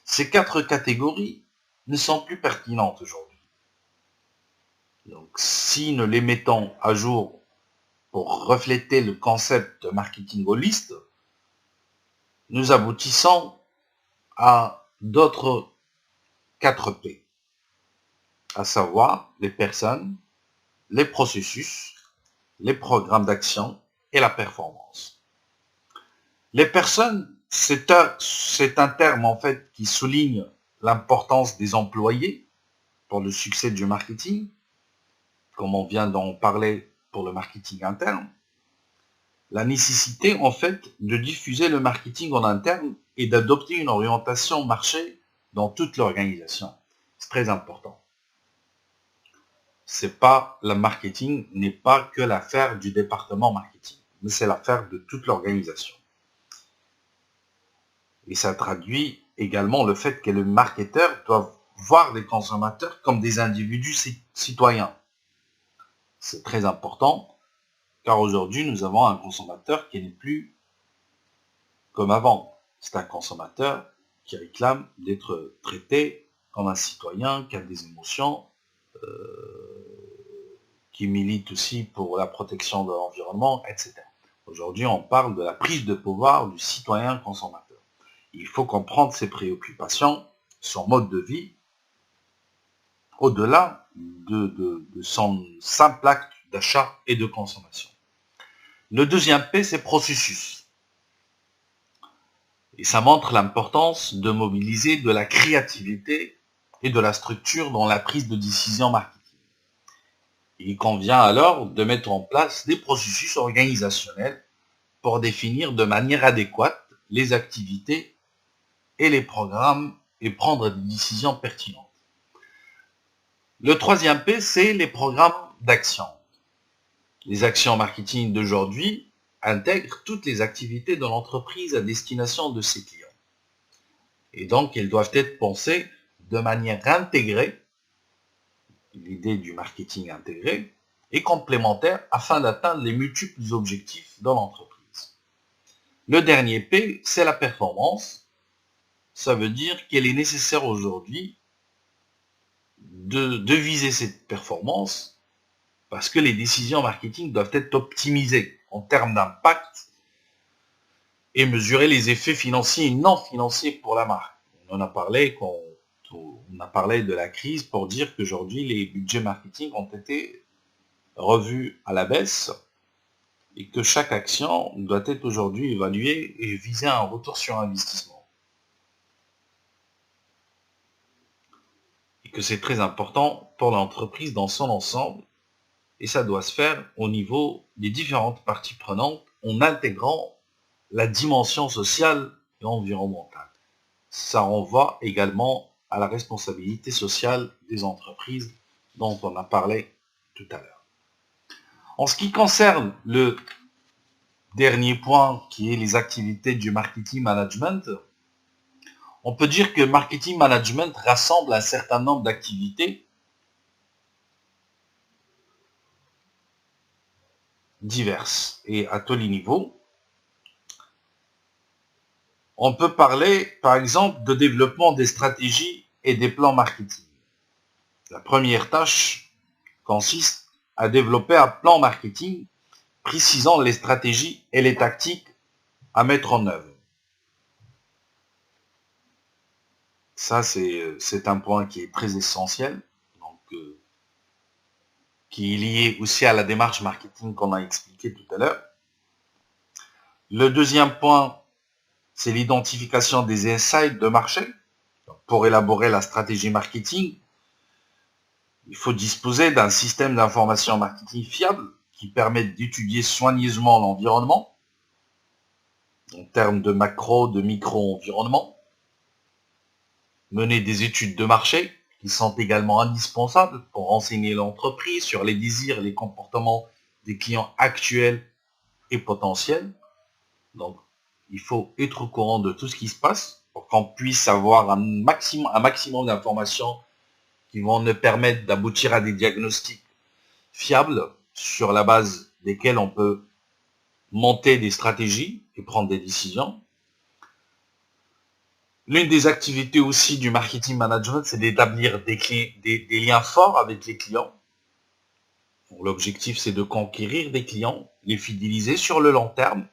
ces 4 catégories ne sont plus pertinentes aujourd'hui. Donc, si nous les mettons à jour pour refléter le concept de marketing holiste, nous aboutissons à d'autres 4 P, à savoir les personnes, les processus, les programmes d'action et la performance. Les personnes, c'est un terme en fait qui souligne l'importance des employés pour le succès du marketing, comme on vient d'en parler pour le marketing interne. La nécessité en fait de diffuser le marketing en interne et d'adopter une orientation marché dans toute l'organisation. C'est très important. Le marketing n'est pas que l'affaire du département marketing, mais c'est l'affaire de toute l'organisation. Et ça traduit également le fait que les marketeurs doivent voir les consommateurs comme des individus citoyens. C'est très important, car aujourd'hui, nous avons un consommateur qui n'est plus comme avant. C'est un consommateur qui réclame d'être traité comme un citoyen, qui a des émotions, qui milite aussi pour la protection de l'environnement, etc. Aujourd'hui, on parle de la prise de pouvoir du citoyen consommateur. Il faut comprendre ses préoccupations, son mode de vie, au-delà de son simple acte d'achat et de consommation. Le deuxième P, c'est processus. Et ça montre l'importance de mobiliser de la créativité et de la structure dans la prise de décision marketing. Il convient alors de mettre en place des processus organisationnels pour définir de manière adéquate les activités et les programmes et prendre des décisions pertinentes. Le troisième P, c'est les programmes d'action. Les actions marketing d'aujourd'hui intègrent toutes les activités de l'entreprise à destination de ses clients. Et donc, elles doivent être pensées de manière intégrée, l'idée du marketing intégré, et complémentaire afin d'atteindre les multiples objectifs de l'entreprise. Le dernier P, c'est la performance. Ça veut dire qu'il est nécessaire aujourd'hui de viser cette performance parce que les décisions marketing doivent être optimisées. en termes d'impact et mesurer les effets financiers et non financiers pour la marque. On en a parlé quand on a parlé de la crise pour dire qu'aujourd'hui, les budgets marketing ont été revus à la baisse et que chaque action doit être aujourd'hui évaluée et viser un retour sur investissement. Et que c'est très important pour l'entreprise dans son ensemble. Et ça doit se faire au niveau des différentes parties prenantes en intégrant la dimension sociale et environnementale. Ça renvoie également à la responsabilité sociale des entreprises dont on a parlé tout à l'heure. En ce qui concerne le dernier point qui est les activités du marketing management, on peut dire que marketing management rassemble un certain nombre d'activités diverses et à tous les niveaux. On peut parler, par exemple, de développement des stratégies et des plans marketing. La première tâche consiste à développer un plan marketing précisant les stratégies et les tactiques à mettre en œuvre. Ça, c'est un point qui est très essentiel, donc, qui est lié aussi à la démarche marketing qu'on a expliqué tout à l'heure. Le deuxième point, c'est l'identification des insights de marché. Pour élaborer la stratégie marketing, il faut disposer d'un système d'information marketing fiable qui permette d'étudier soigneusement l'environnement, en termes de macro, de micro-environnement, mener des études de marché qui sont également indispensables pour renseigner l'entreprise sur les désirs et les comportements des clients actuels et potentiels. Donc, il faut être au courant de tout ce qui se passe pour qu'on puisse avoir un maximum d'informations qui vont nous permettre d'aboutir à des diagnostics fiables sur la base desquels on peut monter des stratégies et prendre des décisions. L'une des activités aussi du marketing management, c'est d'établir des liens forts avec les clients. L'objectif, c'est de conquérir des clients, les fidéliser sur le long terme,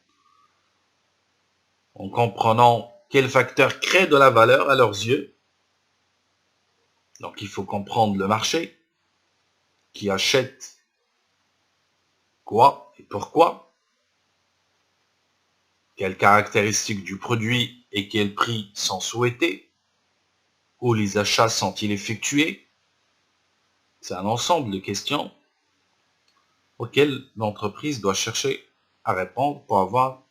en comprenant quels facteurs créent de la valeur à leurs yeux. Donc il faut comprendre le marché, qui achète quoi et pourquoi, quelles caractéristiques du produit et quels prix sont souhaités, où les achats sont-ils effectués. C'est un ensemble de questions auxquelles l'entreprise doit chercher à répondre pour avoir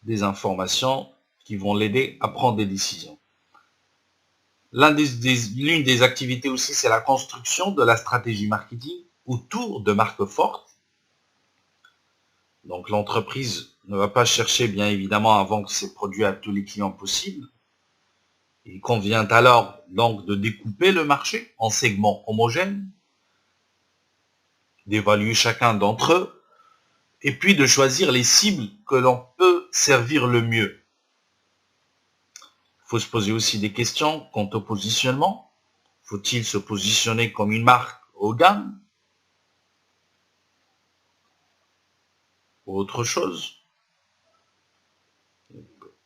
des informations qui vont l'aider à prendre des décisions. L'une des activités aussi, c'est la construction de la stratégie marketing autour de marques fortes. Donc l'entreprise ne va pas chercher bien évidemment à vendre ses produits à tous les clients possibles. Il convient alors donc de découper le marché en segments homogènes, d'évaluer chacun d'entre eux, et puis de choisir les cibles que l'on peut servir le mieux. Il faut se poser aussi des questions quant au positionnement. Faut-il se positionner comme une marque haut de gamme ou autre chose?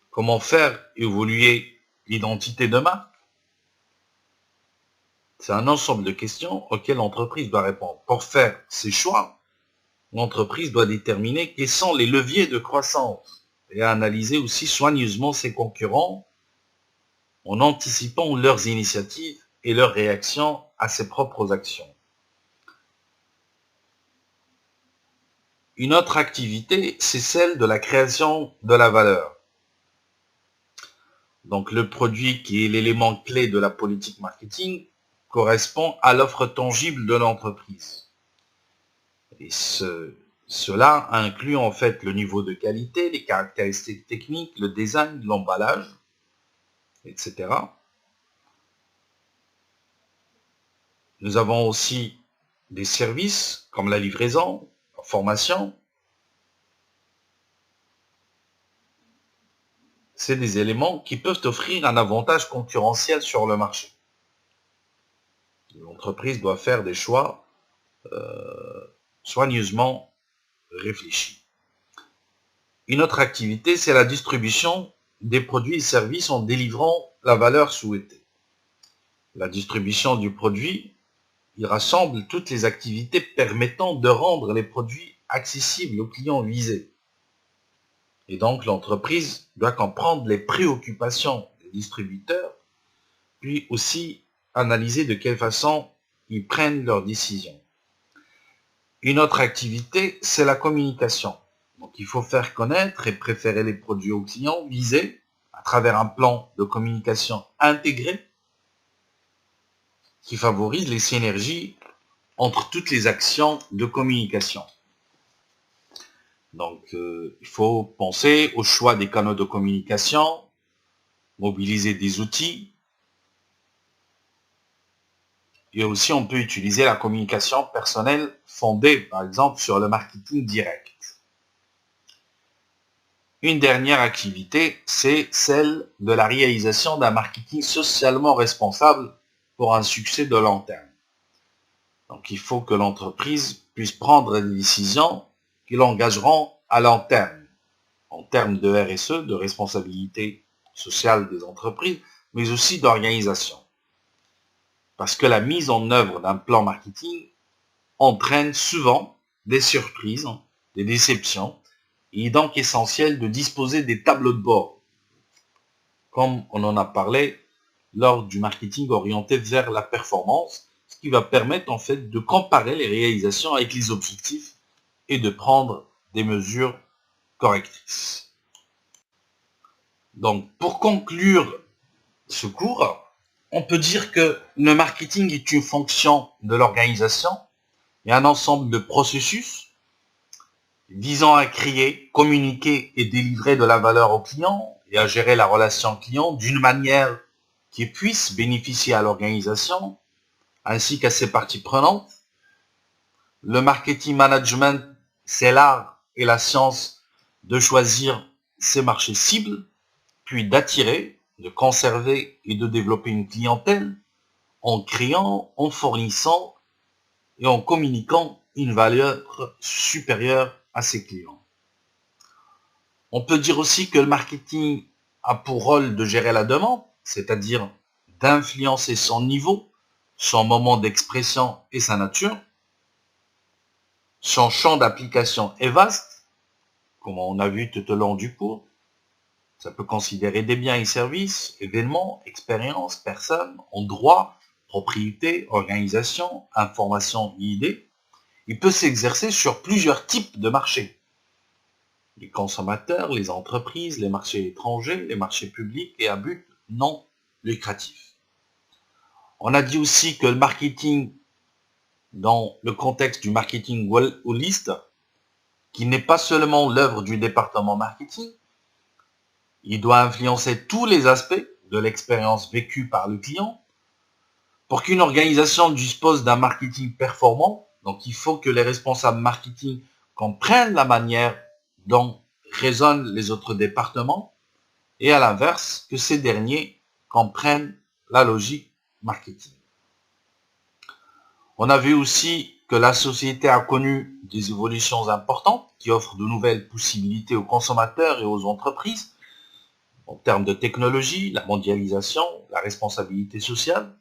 Comment faire évoluer l'identité de marque? C'est un ensemble de questions auxquelles l'entreprise doit répondre. Pour faire ses choix, l'entreprise doit déterminer quels sont les leviers de croissance et analyser aussi soigneusement ses concurrents en anticipant leurs initiatives et leurs réactions à ses propres actions. Une autre activité, c'est celle de la création de la valeur. Donc le produit qui est l'élément clé de la politique marketing correspond à l'offre tangible de l'entreprise. Et cela inclut en fait le niveau de qualité, les caractéristiques techniques, le design, l'emballage, etc. Nous avons aussi des services comme la livraison, la formation. C'est des éléments qui peuvent offrir un avantage concurrentiel sur le marché. L'entreprise doit faire des choix soigneusement réfléchis. Une autre activité, c'est la distribution des produits et services en délivrant la valeur souhaitée. La distribution du produit, il rassemble toutes les activités permettant de rendre les produits accessibles aux clients visés. Et donc l'entreprise doit comprendre les préoccupations des distributeurs, puis aussi analyser de quelle façon ils prennent leurs décisions. Une autre activité, c'est la communication. Donc il faut faire connaître et préférer les produits aux clients visés à travers un plan de communication intégré qui favorise les synergies entre toutes les actions de communication. Donc il faut penser au choix des canaux de communication, mobiliser des outils, et aussi on peut utiliser la communication personnelle fondée par exemple sur le marketing direct. Une dernière activité, c'est celle de la réalisation d'un marketing socialement responsable pour un succès de long terme. Donc il faut que l'entreprise puisse prendre des décisions qui l'engageront à long terme, en termes de RSE, de responsabilité sociale des entreprises, mais aussi d'organisation. Parce que la mise en œuvre d'un plan marketing entraîne souvent des surprises, des déceptions. Il est donc essentiel de disposer des tableaux de bord, comme on en a parlé lors du marketing orienté vers la performance, ce qui va permettre en fait de comparer les réalisations avec les objectifs et de prendre des mesures correctrices. Donc pour conclure ce cours, on peut dire que le marketing est une fonction de l'organisation et un ensemble de processus visant à créer, communiquer et délivrer de la valeur aux clients et à gérer la relation client d'une manière qui puisse bénéficier à l'organisation ainsi qu'à ses parties prenantes. Le marketing management, c'est l'art et la science de choisir ses marchés cibles, puis d'attirer, de conserver et de développer une clientèle en créant, en fournissant et en communiquant une valeur supérieure à ses clients. On peut dire aussi que le marketing a pour rôle de gérer la demande, c'est-à-dire d'influencer son niveau, son moment d'expression et sa nature. Son champ d'application est vaste, comme on a vu tout au long du cours. Ça peut considérer des biens et services, événements, expériences, personnes, en droit, propriété, organisation, information et idées. Il peut s'exercer sur plusieurs types de marchés. Les consommateurs, les entreprises, les marchés étrangers, les marchés publics et à but non lucratif. On a dit aussi que le marketing, dans le contexte du marketing holiste, qui n'est pas seulement l'œuvre du département marketing, il doit influencer tous les aspects de l'expérience vécue par le client. Pour qu'une organisation dispose d'un marketing performant, donc il faut que les responsables marketing comprennent la manière dont raisonnent les autres départements et à l'inverse, que ces derniers comprennent la logique marketing. On a vu aussi que la société a connu des évolutions importantes qui offrent de nouvelles possibilités aux consommateurs et aux entreprises en termes de technologie, la mondialisation, la responsabilité sociale,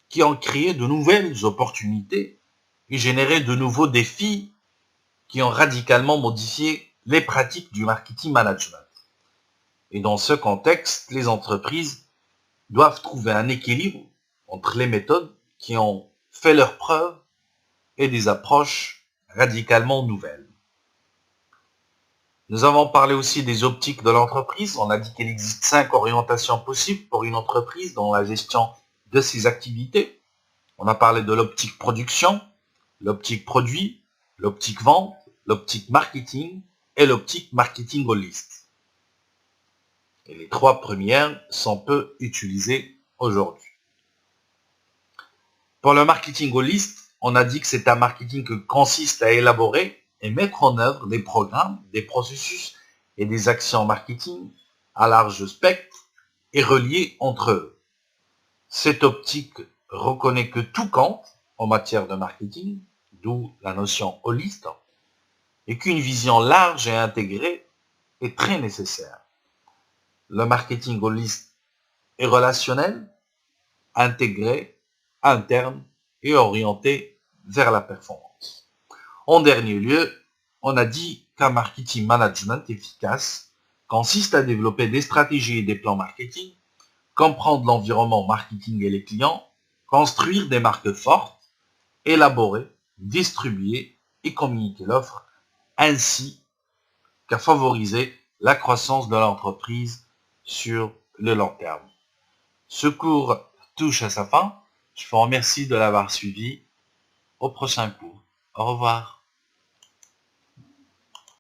qui ont créé de nouvelles opportunités et généré de nouveaux défis qui ont radicalement modifié les pratiques du marketing management. Et dans ce contexte, les entreprises doivent trouver un équilibre entre les méthodes qui ont fait leurs preuves et des approches radicalement nouvelles. Nous avons parlé aussi des optiques de l'entreprise. On a dit qu'il existe 5 orientations possibles pour une entreprise dans la gestion de ses activités. On a parlé de l'optique production, l'optique produit, l'optique vente, l'optique marketing et l'optique marketing holiste. Et les 3 premières sont peu utilisées aujourd'hui. Pour le marketing holiste, on a dit que c'est un marketing qui consiste à élaborer et mettre en œuvre des programmes, des processus et des actions marketing à large spectre et reliés entre eux. Cette optique reconnaît que tout compte en matière de marketing, d'où la notion holiste, et qu'une vision large et intégrée est très nécessaire. Le marketing holiste est relationnel, intégré, interne et orienté vers la performance. En dernier lieu, on a dit qu'un marketing management efficace consiste à développer des stratégies et des plans marketing, comprendre l'environnement marketing et les clients, construire des marques fortes, élaborer, distribuer et communiquer l'offre, ainsi qu'à favoriser la croissance de l'entreprise sur le long terme. Ce cours touche à sa fin. Je vous remercie de l'avoir suivi. Au prochain cours. Au revoir.